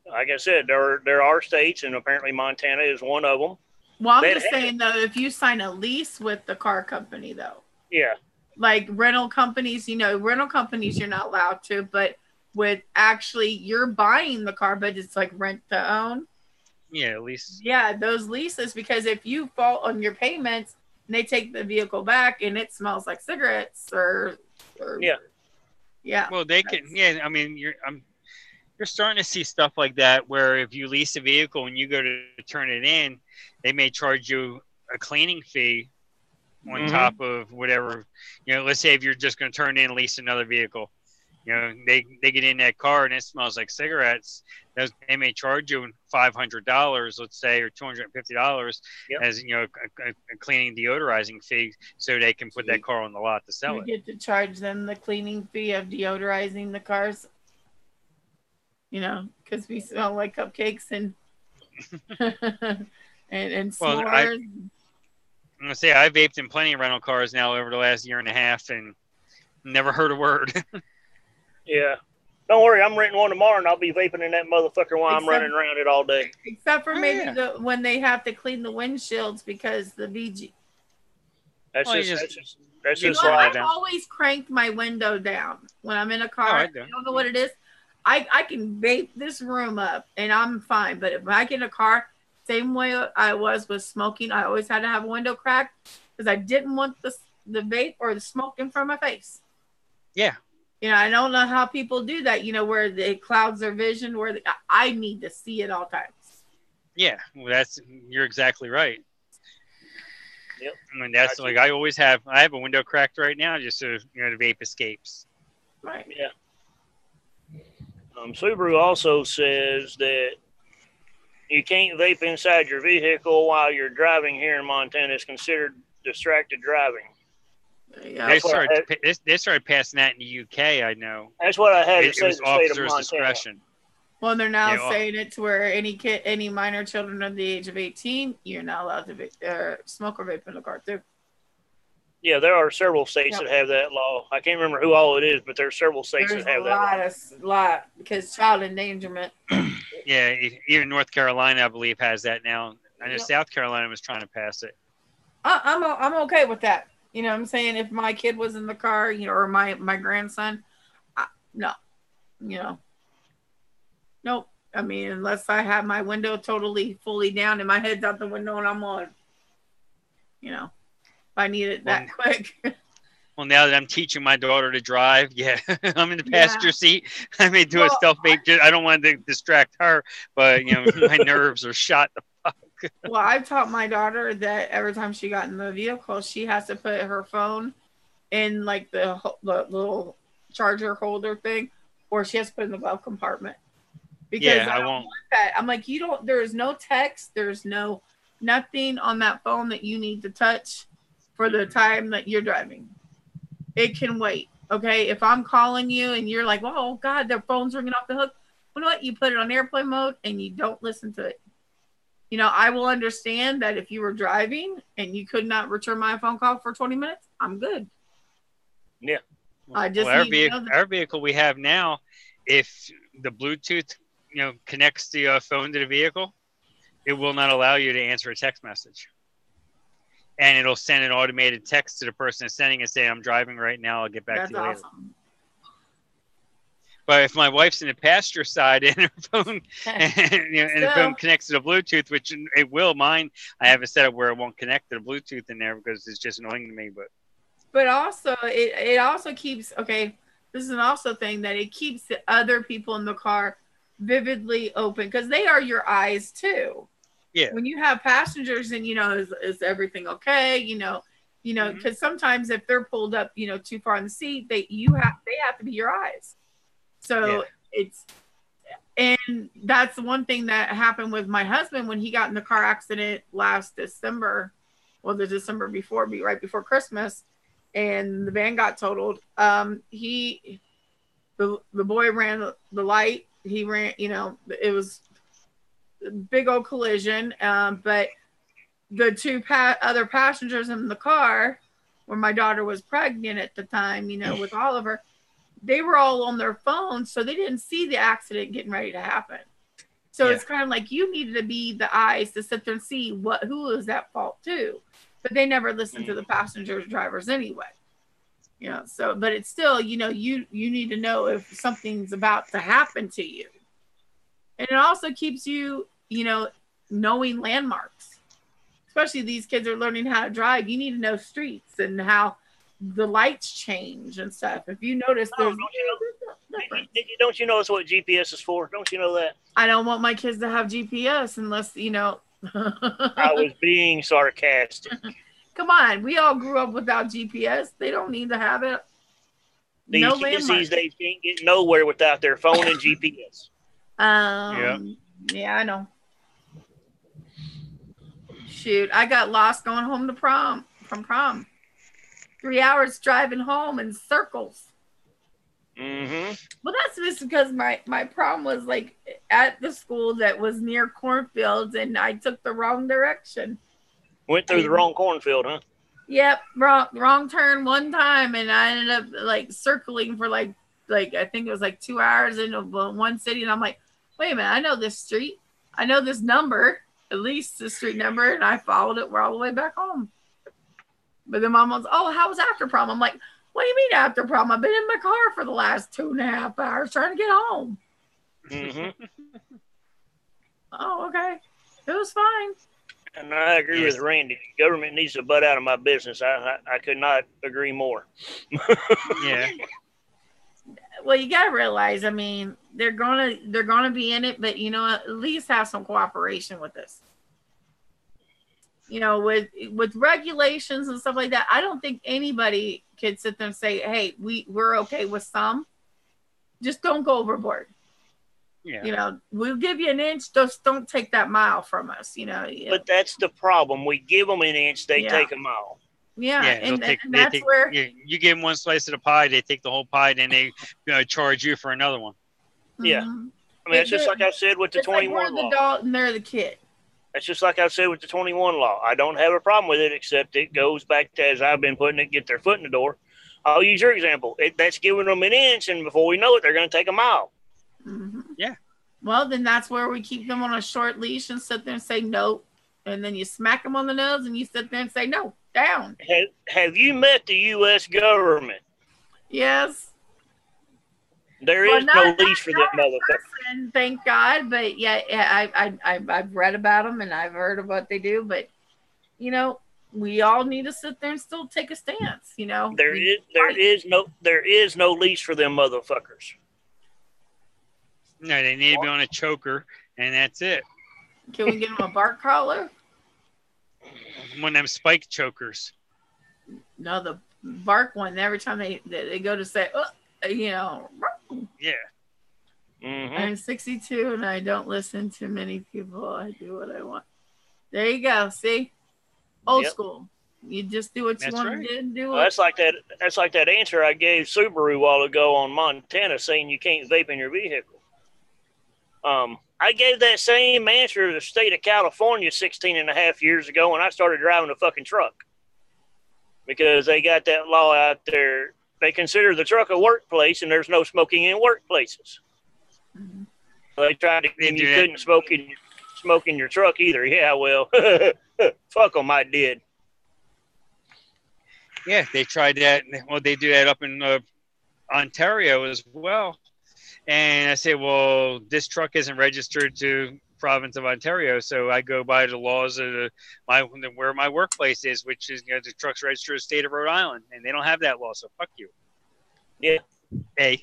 Like I said, there are states, and apparently Montana is one of them. Well, I'm just saying, though, if you sign a lease with the car company, though. Yeah. Like rental companies, you know, you're not allowed to, but with actually you're buying the car, but it's like rent to own. Yeah, lease. Yeah, those leases, because if you fall on your payments and they take the vehicle back and it smells like cigarettes or yeah. Well, they can. Yeah, I mean, you're starting to see stuff like that where if you lease a vehicle and you go to turn it in, they may charge you a cleaning fee on top of whatever. You know, let's say if you're just going to turn in and lease another vehicle, You know, they get in that car and it smells like cigarettes. They may charge you $500, let's say, or $250 Yep. as a cleaning deodorizing fee, so they can put that car on the lot to sell We it. get to charge them the cleaning fee of deodorizing the cars. You know, because we smell like cupcakes and and Well, s'mores. I'm gonna say I vaped in plenty of rental cars now over the last year and a half and never heard a word. Yeah. Don't worry, I'm renting one tomorrow, and I'll be vaping in that motherfucker while I'm Except- running around it all day. Except for Oh, maybe yeah. when they have to clean the windshields because the VG. That's Well, just you like, know, I've down. always cranked my window down when I'm in a car. Oh, I I do. don't know what it is. I can vape this room up and I'm fine. But if I get in a car, same way I was with smoking, I always had to have a window cracked because I didn't want the vape or the smoke in front of my face. Yeah. You know, I don't know how people do that, you know, where it clouds their vision, where I need to see at all times. Yeah, well, you're exactly right. Yep. I mean, that's like I have a window cracked right now just so the vape escapes. Right. yeah. Subaru also says that you can't vape inside your vehicle while you're driving here in Montana. It's considered distracted driving. Yeah. They started passing that in the UK. I know. That's what I had to It say. was The state of officer's Montana. discretion. Well, they're now Yeah, well- saying it to where any minor children under the age of 18, you're not allowed to smoke or vape in the car too. Yeah, there are several states that have that law. I can't remember who all it is, but there are several states There's that have a that law. lot because child endangerment. Yeah, even North Carolina, I believe, has that now. I know Yep. South Carolina was trying to pass it. I'm okay with that. You know what I'm saying? If my kid was in the car, you know, or my grandson, no, you know, nope. I mean, unless I have my window fully down and my head's out the window and I'm on, you know, if I need it that quick. Well, now that I'm teaching my daughter to drive, yeah, I'm in the passenger seat. I may do a stealth vape. I don't want to distract her, but my nerves are shot the fuck. Well, I've taught my daughter that every time she got in the vehicle, she has to put her phone in like the little charger holder thing, or she has to put it in the glove compartment. Because I don't want that. I'm like, there is no text, there's nothing on that phone that you need to touch for the time that you're driving. It can wait. Okay. If I'm calling you and you're like, oh God, their phone's ringing off the hook. You know what? You put it on airplane mode and you don't listen to it. You know, I will understand that if you were driving and you could not return my phone call for 20 minutes, I'm good. Yeah. I just our vehicle we have now, if the Bluetooth, connects the phone to the vehicle, it will not allow you to answer a text message. And it'll send an automated text to the person that's sending it saying, I'm driving right now. I'll get back to you later. Awesome. But if my wife's in the passenger side and her phone, and the phone connects to the Bluetooth, which it will, mine, I have it set up where it won't connect to the Bluetooth in there because it's just annoying to me. But also, it also keeps, okay, this is an also thing that it keeps the other people in the car vividly open because they are your eyes too. Yeah. When you have passengers and, is everything okay? Because sometimes if they're pulled up, too far in the seat, they have to be your eyes. So and that's one thing that happened with my husband when he got in the car accident last December, well, the December before, right before Christmas, and the van got totaled. The boy ran the light. He ran, it was a big old collision. But the two other passengers in the car, where my daughter was pregnant at the time, with Oliver, they were all on their phones, so they didn't see the accident getting ready to happen. So it's kind of like you needed to be the eyes to sit there and see who is at fault too. But they never listened to the passengers, drivers anyway. So, but it's still, you need to know if something's about to happen to you. And it also keeps you, knowing landmarks. Especially these kids are learning how to drive. You need to know streets and how the lights change and stuff. If you notice, don't you know that's what GPS is for? Don't you know that? I don't want my kids to have GPS unless, I was being sarcastic. Come on, we all grew up without GPS. They don't need to have it. These No kids landmarks. these days can't get nowhere without their phone and GPS. Yeah, I know. Shoot, I got lost going home to prom. From prom. 3 hours driving home in circles. Mm-hmm. Well, that's just because my prom was like at the school that was near cornfields, and I took the wrong direction. Went through the wrong cornfield, huh? Yep, wrong turn one time, and I ended up like circling for like I think it was like 2 hours in one city, and I'm like, wait a minute, I know this street, I know this number, at least the street number, and I followed it all the way back home. But then mom was, oh, how was after prom? I'm like, what do you mean after prom? I've been in my car for the last 2.5 hours trying to get home. Mm-hmm. Oh, okay, it was fine. And I agree with Randy. Government needs to butt out of my business. I could not agree more. Yeah. Well, you gotta realize, I mean, they're gonna be in it, but you know, at least have some cooperation with this. You know, with regulations and stuff like that, I don't think anybody could sit there and say, "Hey, we're okay with some. Just don't go overboard." Yeah. You know, we'll give you an inch. Just don't take that mile from us. You know. But that's the problem. We give them an inch, they take a mile. Yeah, and that's where you give them one slice of the pie, they take the whole pie, then they charge you for another one. Yeah, I mean, it's just like I said with the 21 law. The adult and they're the kid. That's just like I said with the 21 law. I don't have a problem with it, except it goes back to, as I've been putting it, get their foot in the door. I'll use your example. That's giving them an inch, and before we know it, they're going to take a mile. Mm-hmm. Yeah. Well, then that's where we keep them on a short leash and sit there and say no. And then you smack them on the nose and you sit there and say no, down. Have you met the U.S. government? Yes. There is no leash for that motherfucker. Thank God. But yeah, I've read about them and I've heard of what they do. But, you know, we all need to sit there and still take a stance, you know. There is no leash for them motherfuckers. No, they need to be on a choker, and that's it. Can we get them a bark collar? One of them spike chokers. No, the bark one. Every time they go to say, you know. Yeah. Mm-hmm. I'm 62 and I don't listen to many people. I do what I want. There you go. See, old school. You just do what you want to do. Well, that's like that answer I gave Subaru a while ago on Montana, saying you can't vape in your vehicle. I gave that same answer to the state of California 16 and a half years ago when I started driving a fucking truck, because they got that law out there. They consider the truck a workplace, and there's no smoking in workplaces. Mm-hmm. They tried to claim you couldn't smoke in your truck either. Yeah, well, fuck them, I did. Yeah, they tried that. Well, they do that up in Ontario as well. And I say, well, this truck isn't registered to province of Ontario, so I go by the laws of where my workplace is, which is, you know, the truck's registered to the state of Rhode Island, and they don't have that law, so fuck you. Yeah. Hey.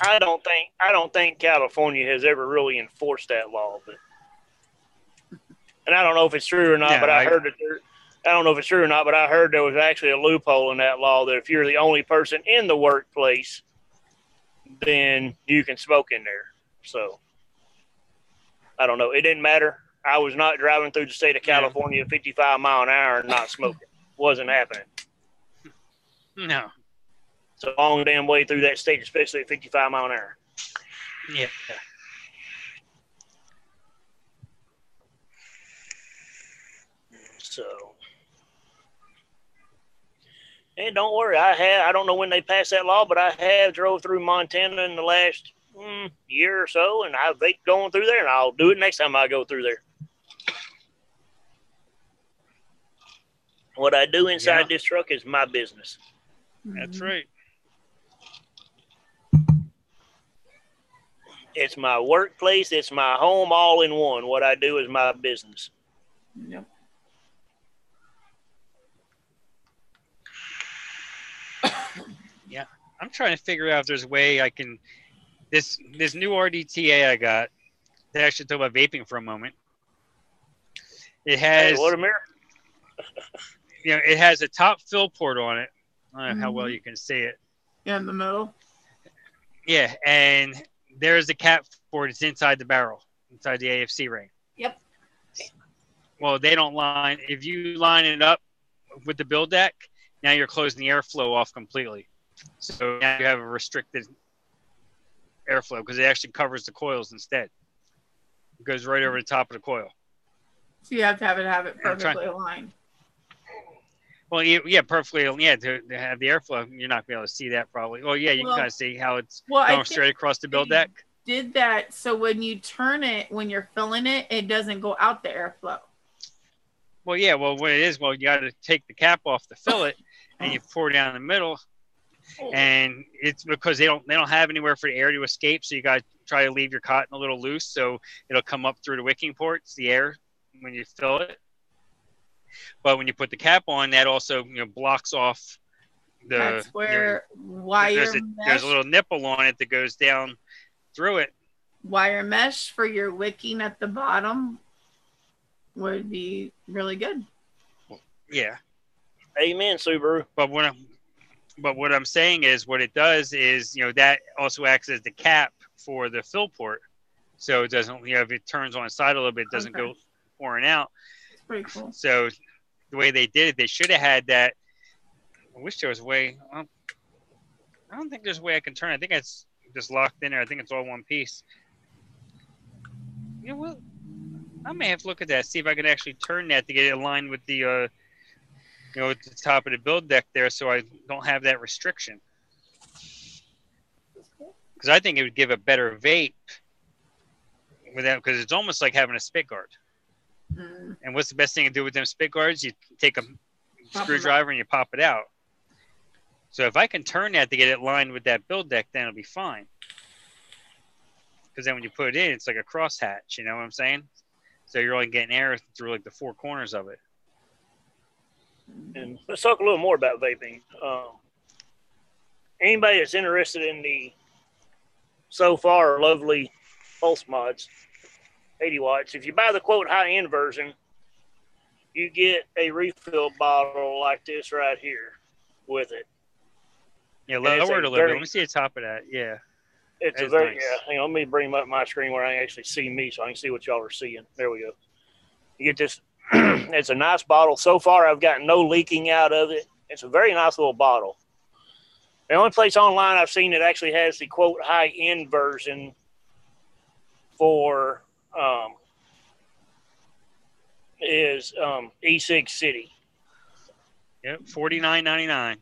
I don't think California has ever really enforced that law, and I don't know if it's true or not. Yeah, but I heard that I don't know if it's true or not, but I heard there was actually a loophole in that law that if you're the only person in the workplace, then you can smoke in there. So I don't know. It didn't matter. I was not driving through the state of California at 55 mile an hour and not smoking. Wasn't happening. No. It's a long damn way through that state, especially at 55 mile an hour. Yeah. So, and don't worry, I don't know when they passed that law, but I have drove through Montana in the last year or so, and I vape going through there, and I'll do it next time I go through there. What I do inside this truck is my business. That's right. It's my workplace. It's my home, all in one. What I do is my business. Yep. Yeah, I'm trying to figure out if there's a way I can. This new RDTA I got. They actually talk about vaping for a moment. It has. Hey, what a miracle! You know, it has a top fill port on it, I don't know how well you can see it. Yeah, in the middle. Yeah, and there's a cap for it. It's inside the barrel, inside the AFC ring. Yep. Well, they don't line. If you line it up with the build deck, now you're closing the airflow off completely. So now you have a restricted airflow because it actually covers the coils instead. It goes right over the top of the coil. So you have to have it perfectly aligned. Well, yeah, perfectly. Yeah, to have the airflow, you're not going to be able to see that probably. Well, yeah, you can kind of see how it's going straight across the build deck. Did that so when you turn it, when you're filling it, it doesn't go out the airflow. Well, yeah, well, what it is, you got to take the cap off to fill it, and you pour it down the middle, and it's because they don't have anywhere for the air to escape, so you got to try to leave your cotton a little loose so it'll come up through the wicking ports, the air, when you fill it. But when you put the cap on, that also blocks off the. That's where wire mesh. There's a little nipple on it that goes down through it. Wire mesh for your wicking at the bottom would be really good. Yeah. Amen, Subaru. But what I'm saying is, what it does is, that also acts as the cap for the fill port, so it doesn't, if it turns on its side a little bit, it doesn't go pouring out. It's pretty cool. So the way they did it, they should have had that. I wish there was a way. I don't think there's a way I can turn it. I think it's just locked in there. I think it's all one piece. Well, I may have to look at that, see if I can actually turn that to get it aligned with the, at the top of the build deck there, so I don't have that restriction. Because I think it would give a better vape without, because it's almost like having a spit guard. Mm. And what's the best thing to do with them spit guards? You take a screwdriver and you pop it out. So if I can turn that to get it lined with that build deck, then it'll be fine. Because then when you put it in, it's like a crosshatch, you know what I'm saying? So you're only getting air through like the four corners of it. And let's talk a little more about vaping. Anybody that's interested in the so far lovely pulse mods, 80 watts, if you buy the quote high-end version, you get a refill bottle like this right here with it. Yeah, lower it a little bit. Let me see the top of that. Yeah. It's a very, nice. Yeah, hang on, let me bring up my screen where I can actually see me so I can see what y'all are seeing. There we go. You get this. It's a nice bottle. So far, I've gotten no leaking out of it. It's a very nice little bottle. The only place online I've seen that actually has the quote high-end version for is E6 City. Yep, $49.99.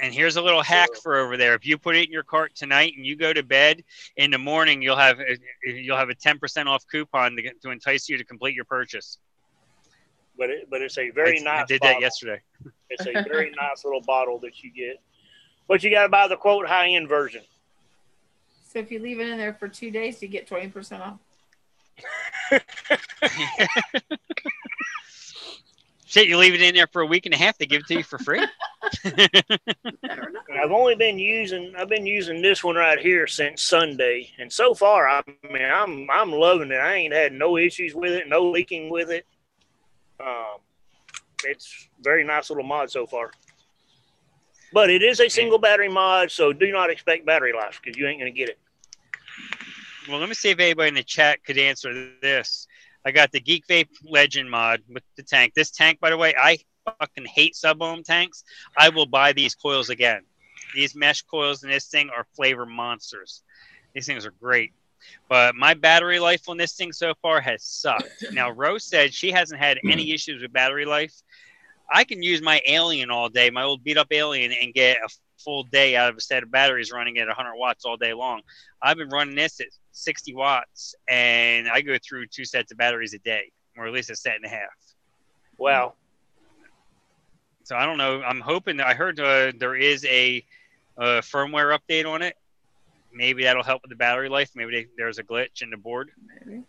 And here's a little hack for over there. If you put it in your cart tonight and you go to bed, in the morning you'll have a 10% off coupon to entice you to complete your purchase. But it's a very nice. I did bottle. That yesterday. It's a very nice little bottle that you get, but you got to buy the quote high-end version. So if you leave it in there for 2 days, you get 20% off. Shit, you leave it in there for a week and a half, they give it to you for free. I've been using this one right here since Sunday, and so far, I'm loving it. I ain't had no issues with it, no leaking with it. It's very nice little mod so far. But it is a single battery mod, so do not expect battery life because you ain't gonna get it. Well, let me see if anybody in the chat could answer this. I got the Geek Vape Legend mod with the tank. This tank, by the way, I fucking hate sub-ohm tanks. I will buy these coils again. These mesh coils in this thing are flavor monsters. These things are great. But my battery life on this thing so far has sucked. Now, Rose said she hasn't had any issues with battery life. I can use my Alien all day, my old beat-up Alien, and get a full day out of a set of batteries running at 100 watts all day long. I've been running this at 60 watts, and I go through 2 sets of batteries a day, or at least a set and a half. Wow. So I don't know. I'm hoping. I heard there is a firmware update on it. Maybe that'll help with the battery life. Maybe there's a glitch in the board. Maybe.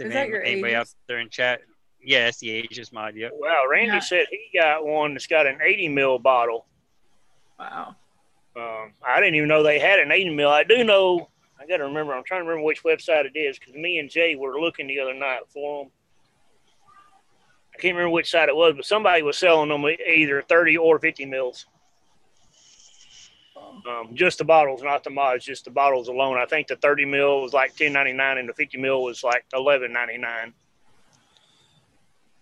Is that your anybody out there in chat? Yeah, that's the Aegis mod. Yep. Wow, Randy said he got one that's got an 80 mil bottle. Wow. I didn't even know they had an 80 mil. I do know. I got to remember. I'm trying to remember which website it is because me and Jay were looking the other night for them. I can't remember which side it was, but somebody was selling them either 30 or 50 mils. Just the bottles, not the mods, just the bottles alone. I think the 30 mil was like $10.99 and the 50 mil was like $11.99.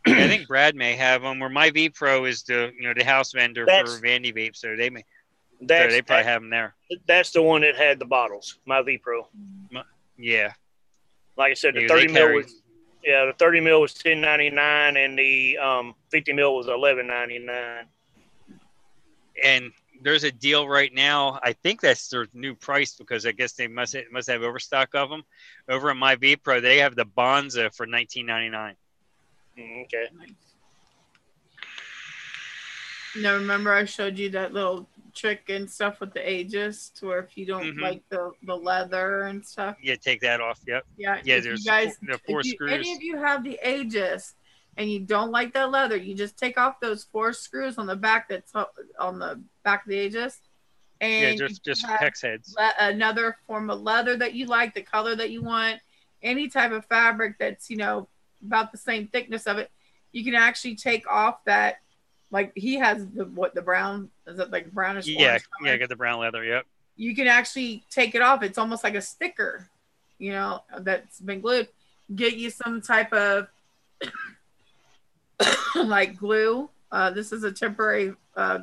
I think Brad may have them. Where my V Pro is the the house vendor for Vandy Vape, so they probably have them there. That's the one that had the bottles. My V Pro. Yeah. Like I said, the 30 mil was the 30 mil was $10.99 and the 50 mil was $11.99. And there's a deal right now. I think that's their new price because I guess they must have overstock of them. Over at my V Pro, they have the Bonza for $19.99. Okay. Now, remember I showed you that little trick and stuff with the Aegis, to where if you don't like the leather and stuff. Yeah, take that off. Yep. Yeah. There's four screws. Any of you have the Aegis and you don't like that leather, you just take off those 4 screws on the back that's on the back of the Aegis. And just hex heads. Another form of leather that you like, the color that you want, any type of fabric that's, about the same thickness of it, you can actually take off that. Like he has the brown, is it like brownish? Yeah, I got the brown leather. Yep. You can actually take it off. It's almost like a sticker, that's been glued. Get you some type of like glue. This is a temporary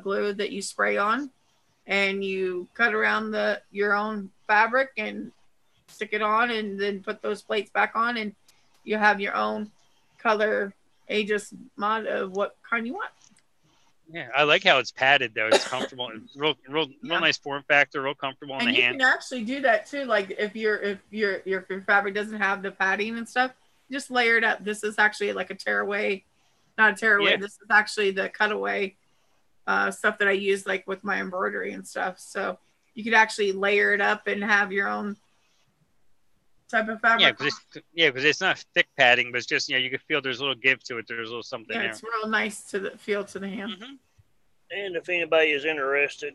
glue that you spray on, and you cut around your own fabric and stick it on, and then put those plates back on, and you have your own color Aegis mod of what kind you want. Yeah, I like how it's padded though. It's comfortable. It's real nice form factor. Real comfortable in the hand. And you can actually do that too. Like if your fabric doesn't have the padding and stuff, just layer it up. This is actually like a tearaway, not a tearaway. Yeah. This is actually the cutaway stuff that I use like with my embroidery and stuff. So you could actually layer it up and have your own type of fabric. Because it's not thick padding, but it's just you can feel there's a little give to it. There's a little something. Yeah, there. It's real nice to the feel to the hand. Mm-hmm. And if anybody is interested,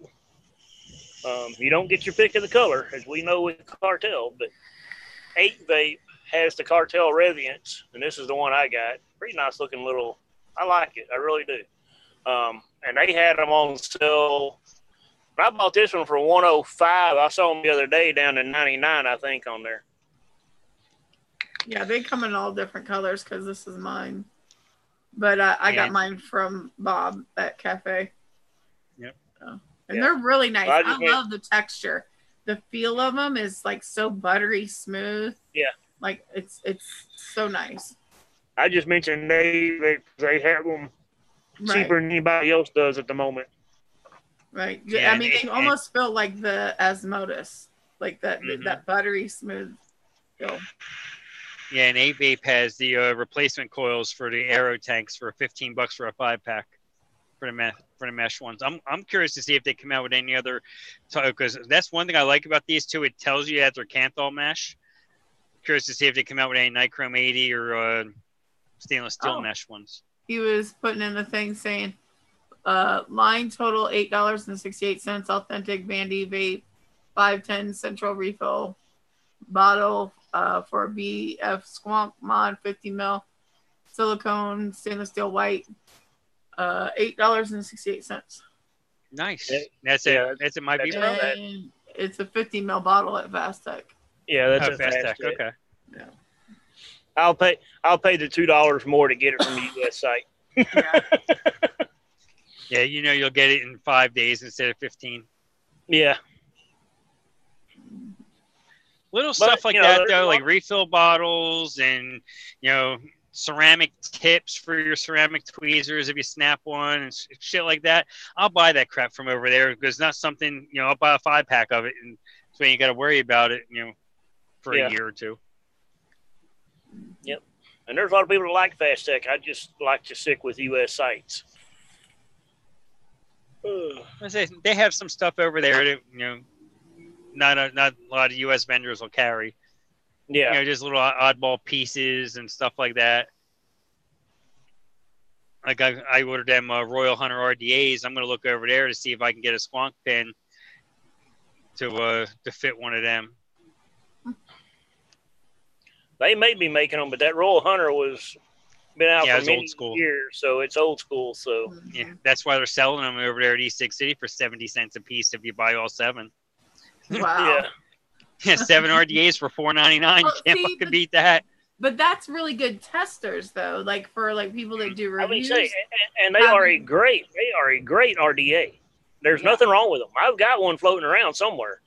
you don't get your pick of the color, as we know with Cartel, but 8 Vape has the Cartel Radiance, and this is the one I got. Pretty nice looking little. I like it. I really do. And they had them on sale. I bought this one for $105. I saw them the other day down to $99, I think, on there. Yeah, they come in all different colors because this is mine. But I got mine from Bob at Cafe. Yep. And they're really nice. I love the texture. The feel of them is like so buttery smooth. Yeah. Like it's so nice. I just mentioned they have them cheaper than anybody else does at the moment. Right. Yeah, I mean, they almost feel like the Asmodus. Like that that buttery smooth feel. Yeah, and Vape has the replacement coils for the aero tanks for $15 for a 5-pack for the mesh ones. I'm curious to see if they come out with any other, because that's one thing I like about these two. It tells you that they're Kanthal mesh. Curious to see if they come out with any Nichrome 80 or stainless steel mesh ones. He was putting in the thing saying, line total $8.68, authentic Vandy Vape, 510 central refill bottle. For BF Squonk Mod 50 mil silicone stainless steel white, $8.68. Nice. That's it. That's it. My V Pro. It's a 50 mil bottle at Vastec. Yeah, that's a Vastec. Okay. Yeah. I'll pay the $2 more to get it from the US site. Yeah, you'll get it in 5 days instead of 15. Yeah. Little stuff like that, though, like refill bottles and, ceramic tips for your ceramic tweezers if you snap one and shit like that. I'll buy that crap from over there because it's not something, I'll buy a 5-pack of it. And so you got to worry about it, for a year or two. Yep. And there's a lot of people that like Fast Tech. I just like to stick with U.S. sites. I say they have some stuff over there that, not a lot of U.S. vendors will carry. Yeah. Just little oddball pieces and stuff like that. Like I ordered them Royal Hunter RDAs. I'm going to look over there to see if I can get a Squonk pin to fit one of them. They may be making them, but that Royal Hunter was Been out Yeah, for it's many old school. years, so it's old school. So Yeah, that's why they're selling them over there at East 6 City for 70 cents a piece if you buy all 7. Wow. yeah, Yeah, 7 RDAs for $4.99. You Well, can't see, fucking beat that. But that's really good testers, though. Like for like people that do I mean, reviews. and they are a great RDA. There's nothing wrong with them. I've got one floating around somewhere.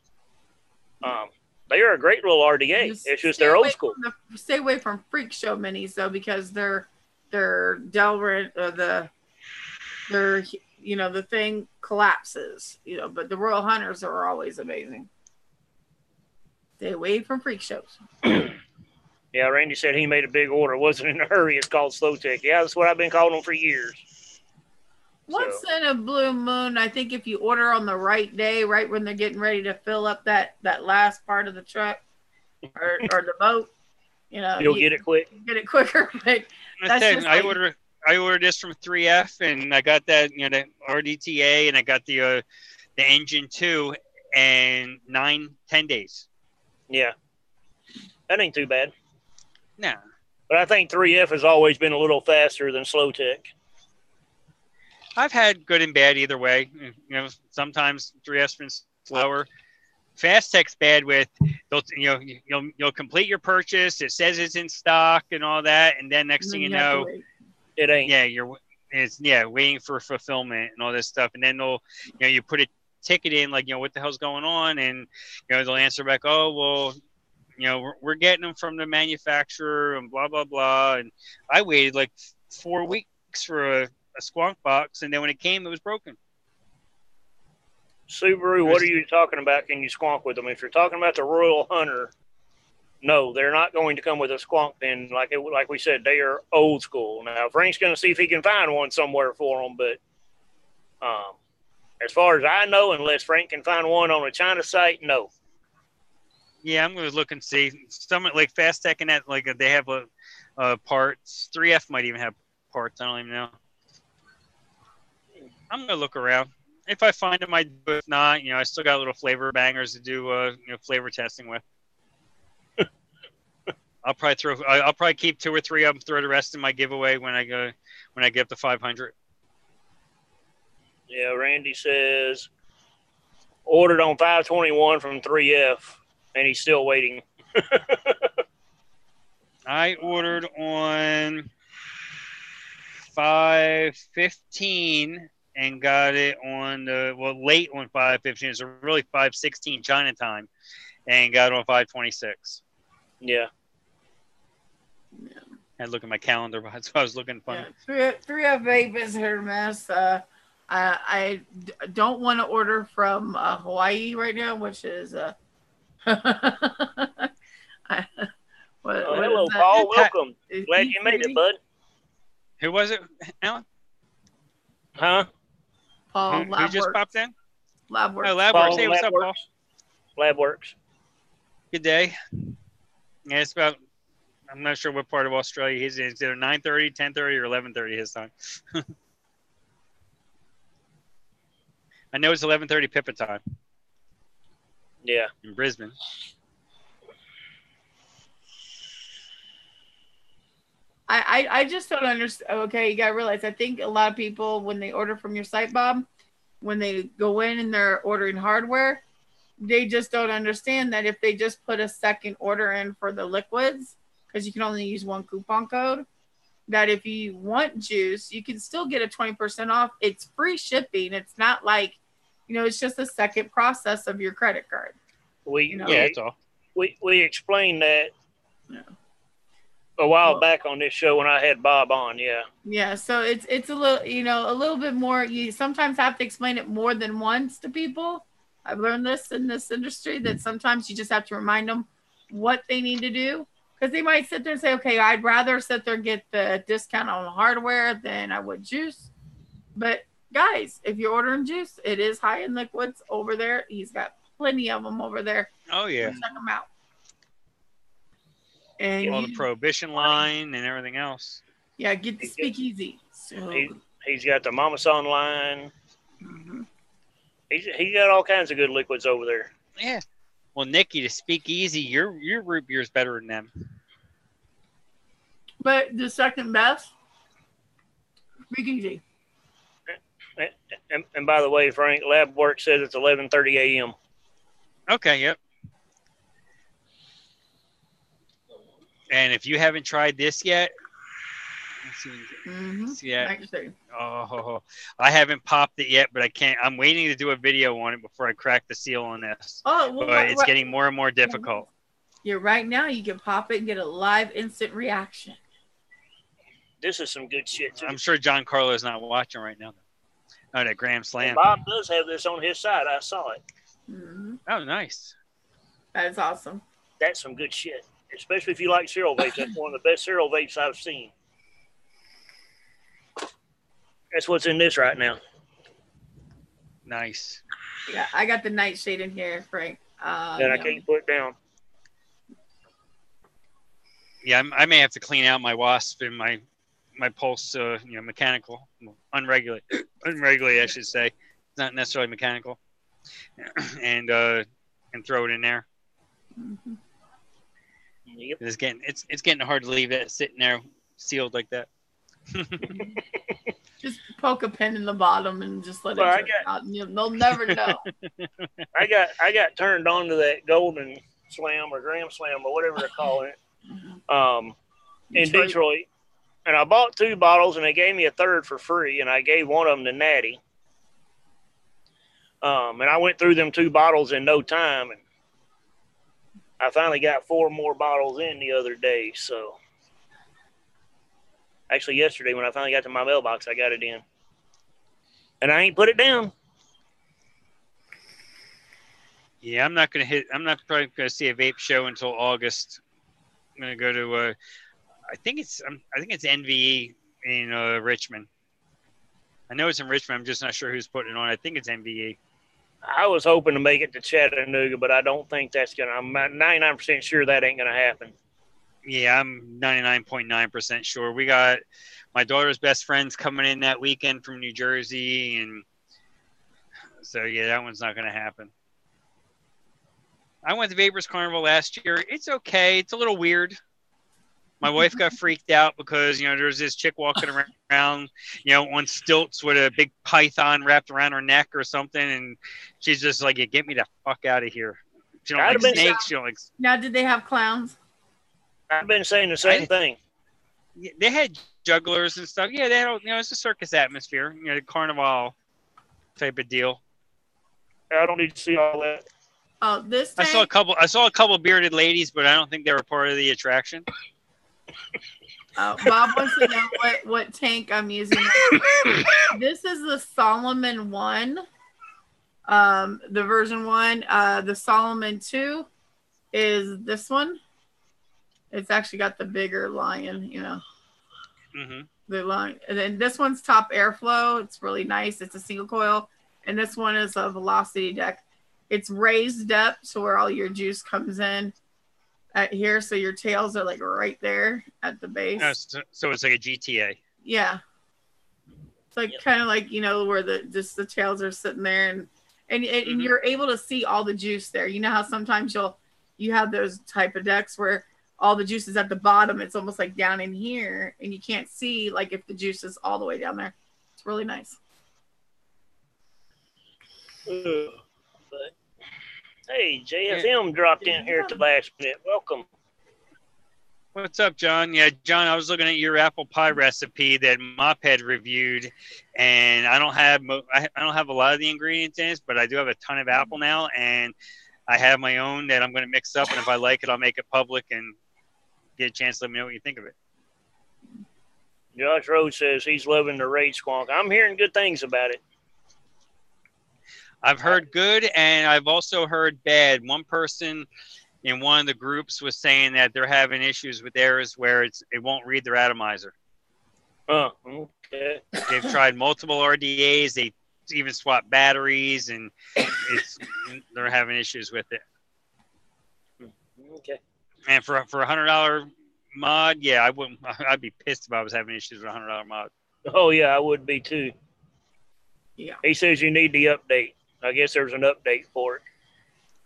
They are a great little RDA. It's just they're old school. Stay away from freak show minis though, because they're Delrin they're the thing collapses. But the Royal Hunters are always amazing. Stay away from freak shows. Yeah, Randy said he made a big order. Wasn't in a hurry. It's called Slow Tech. Yeah, that's what I've been calling them for years. Once in a blue moon, I think if you order on the right day, right when they're getting ready to fill up that last part of the truck or the boat, you'll get it quick. Get it quicker. But I ordered this from 3F, and I got that the RDTA, and I got the engine too, and 9-10 days. Yeah, that ain't too bad. No, but I think 3F has always been a little faster than Slow Tech. I've had good and bad either way. Sometimes 3F's been slower. Fast Tech's bad with you'll complete your purchase. It says it's in stock and all that, and then next thing you know, it ain't. Yeah, waiting for fulfillment and all this stuff, and then you put a ticket in like what the hell's going on, and they'll answer back, oh well, we're getting them from the manufacturer and blah blah blah. And I waited like 4 weeks for a squonk box, and then when it came, it was broken. Subaru, what are you talking about? Can you squonk with them? If you're talking about the Royal Hunter, no, they're not going to come with a squonk pin. Like we said, they are old school. Now, Frank's going to see if he can find one somewhere for them, but as far as I know, unless Frank can find one on a China site, no. Yeah, I'm going to look and see. Some like Fast Tech and that, like they have parts. 3F might even have parts. I don't even know. I'm going to look around. If I find them, I do. If not, I still got little flavor bangers to do flavor testing with. I'll probably keep 2 or 3 of them, throw the rest in my giveaway when I get up to 500. Yeah, Randy says ordered on 5/21 from 3F, and he's still waiting. I ordered on 5/15 and got it on late on 5/15. It's really 5/16 China time, and got it on 5/26. Yeah. I look at my calendar, so I was looking funny. Yeah. 3F Vape is hit or miss. I don't want to order from Hawaii right now, which is hello, Paul. Welcome. Glad you made it, bud. Who was it, Alan? Huh? Paul. Who just popped in? LabWorks. Oh, LabWorks. Hey, what's up, Paul? LabWorks. Good day. Yeah, it's about. I'm not sure what part of Australia he's in. It's either 9:30, 10:30, or 11:30 his time. I know it's 11:30 Pippa time. Yeah. In Brisbane. I just don't understand. Okay, you gotta realize. I think a lot of people, when they order from your site, Bob, when they go in and they're ordering hardware, they just don't understand that if they just put a second order in for the liquids, because you can only use one coupon code, that if you want juice, you can still get a 20% off. It's free shipping. It's not like, it's just a second process of your credit card. Yeah, that's all. We explained that a while back on this show when I had Bob on. Yeah. Yeah. So it's a little, a little bit more. You sometimes have to explain it more than once to people. I've learned this in this industry, that sometimes you just have to remind them what they need to do. Because they might sit there and say, okay, I'd rather sit there and get the discount on hardware than I would juice. But guys, if you're ordering juice, it is high in liquids over there. He's got plenty of them over there. Oh, yeah. Check them out. And all the Prohibition line and everything else. Yeah, get the Speakeasy. So he's got the Mama Son line. Mm-hmm. He got all kinds of good liquids over there. Yeah. Well, Nikki, to speak easy, your root beer is better than them. But the second best Big easy. And by the way, Frank, lab work says it's 11:30 a.m. Okay, yep. And if you haven't tried this yet, let's see. Yeah. Oh, I haven't popped it yet, but I can't. I'm waiting to do a video on it before I crack the seal on this. Oh, well, but it's getting more and more difficult. Yeah, right now you can pop it and get a live instant reaction. This is some good shit, too. I'm sure John Carlo's not watching right now. Oh, that Graham Slam. Well, Bob does have this on his side. I saw it. Oh, nice. That is awesome. That's some good shit, especially if you like cereal vapes. That's one of the best cereal vapes I've seen. That's what's in this right now. Nice. Yeah, I got the nightshade in here, Frank. That I can't put down. Yeah, I may have to clean out my wasp and my pulse, mechanical, unregulated, I should say, not necessarily mechanical, and throw it in there. Yep. It's getting hard to leave it sitting there sealed like that. Just poke a pin in the bottom and just let it jerk out. They'll never know. I got turned on to that golden slam or gram slam or whatever they're calling it in Detroit. And I bought 2 bottles and they gave me a third for free, and I gave one of them to Natty. And I went through them 2 bottles in no time, and I finally got 4 more bottles in the other day. So actually yesterday when I finally got to my mailbox, I got it in. And I ain't put it down. Yeah, I'm not probably gonna see a vape show until August. I'm gonna go to I think it's NVE in Richmond. I know it's in Richmond. I'm just not sure who's putting it on. I think it's NVE. I was hoping to make it to Chattanooga, but I don't think that's gonna. I'm 99% sure that ain't gonna happen. Yeah, I'm 99.9% sure. We got my daughter's best friends coming in that weekend from New Jersey, and so yeah, that one's not gonna happen. I went to Vapors Carnival last year. It's okay. It's a little weird. My wife got freaked out because, there's this chick walking around, on stilts with a big python wrapped around her neck or something. And she's just like, get me the fuck out of here. She don't like snakes. She don't like... Now, did they have clowns? I've been saying the same thing. They had jugglers and stuff. Yeah, they had, it's a circus atmosphere, carnival type of deal. I don't need to see all that. Oh, this I saw a couple bearded ladies, but I don't think they were part of the attraction. Bob wants to know what tank I'm using. This is the Solomon 1, the version 1. The Solomon 2 is this one. It's actually got the bigger lion, the lion. And then this one's top airflow. It's really nice. It's a single coil. And this one is a velocity deck. It's raised up so where all your juice comes in at here. So your tails are like right there at the base. So it's like a GTA. Yeah. It's like kind of like, where the tails are sitting there and you're able to see all the juice there. You know how sometimes you have those type of decks where all the juice is at the bottom. It's almost like down in here and you can't see like if the juice is all the way down there. It's really nice. But hey, JFM dropped in here at the last minute. Welcome. What's up, John? Yeah, John, I was looking at your apple pie recipe that Mop had reviewed, and I don't have a lot of the ingredients in it, but I do have a ton of apple now, and I have my own that I'm going to mix up, and if I like it, I'll make it public and get a chance to let me know what you think of it. Josh Rhodes says he's loving the Raid Squonk. I'm hearing good things about it. I've heard good, and I've also heard bad. One person in one of the groups was saying that they're having issues with theirs where it won't read their atomizer. Oh, okay. They've tried multiple RDAs. They even swapped batteries, and they're having issues with it. Okay. And for $100 mod, yeah, I wouldn't. I'd be pissed if I was having issues with $100 mod. Oh yeah, I would be too. Yeah. He says you need the update. I guess there's an update for it.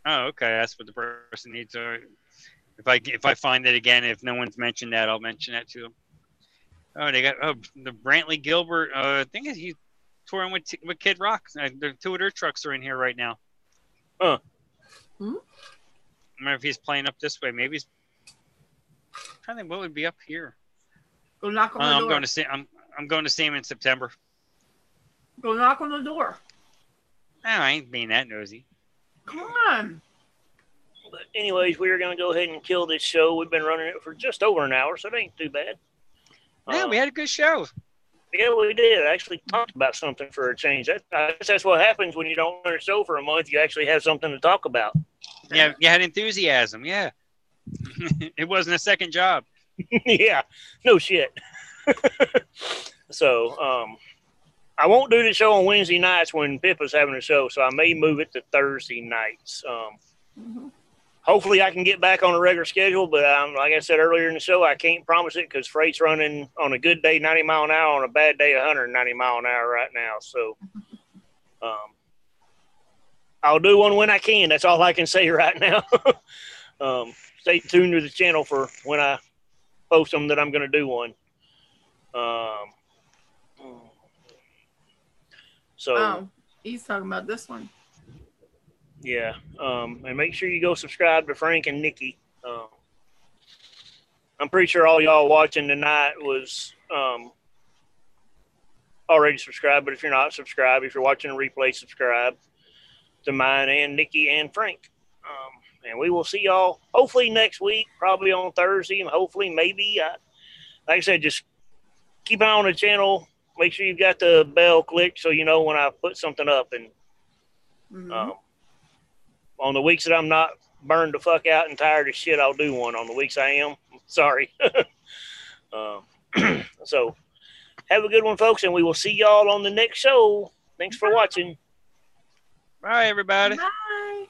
Oh, okay. That's what the person needs. If I find it again, if no one's mentioned that, I'll mention that to them. Oh, they got the Brantley Gilbert. I think he's touring with Kid Rock. The two of their trucks are in here right now. Huh. Hmm? I don't remember if he's playing up this way. Maybe he's I'm trying to think what would be up here. Go knock on the I'm door. going to see. I'm going to see him in September. Go knock on the door. Oh, I ain't being that nosy. Come on. But anyways, we are going to go ahead and kill this show. We've been running it for just over an hour, so it ain't too bad. Yeah, we had a good show. Yeah, we did. I actually talked about something for a change. I guess that's what happens when you don't run a show for a month. You actually have something to talk about. Yeah, you had enthusiasm. Yeah. It wasn't a second job. Yeah, no shit. So, I won't do the show on Wednesday nights when Pippa's having a show, so I may move it to Thursday nights. Hopefully I can get back on a regular schedule, but like I said earlier in the show, I can't promise it because freight's running on a good day 90 mile an hour, on a bad day 190 mile an hour right now. So I'll do one when I can. That's all I can say right now. Stay tuned to the channel for when I post them that I'm going to do one. So he's talking about this one. yeah, and make sure you go subscribe to Frank and Nikki. I'm pretty sure all y'all watching tonight was already subscribed, but if you're not subscribed, if you're watching a replay, subscribe to mine and Nikki and Frank. And we will see y'all hopefully next week, probably on Thursday, and hopefully maybe, like I said, just keep an eye on the channel. Make sure you've got the bell clicked so you know when I put something up. And on the weeks that I'm not burned the fuck out and tired of shit, I'll do one. On the weeks I am, sorry. So have a good one, folks, and we will see y'all on the next show. Thanks for watching. Bye, everybody. Bye.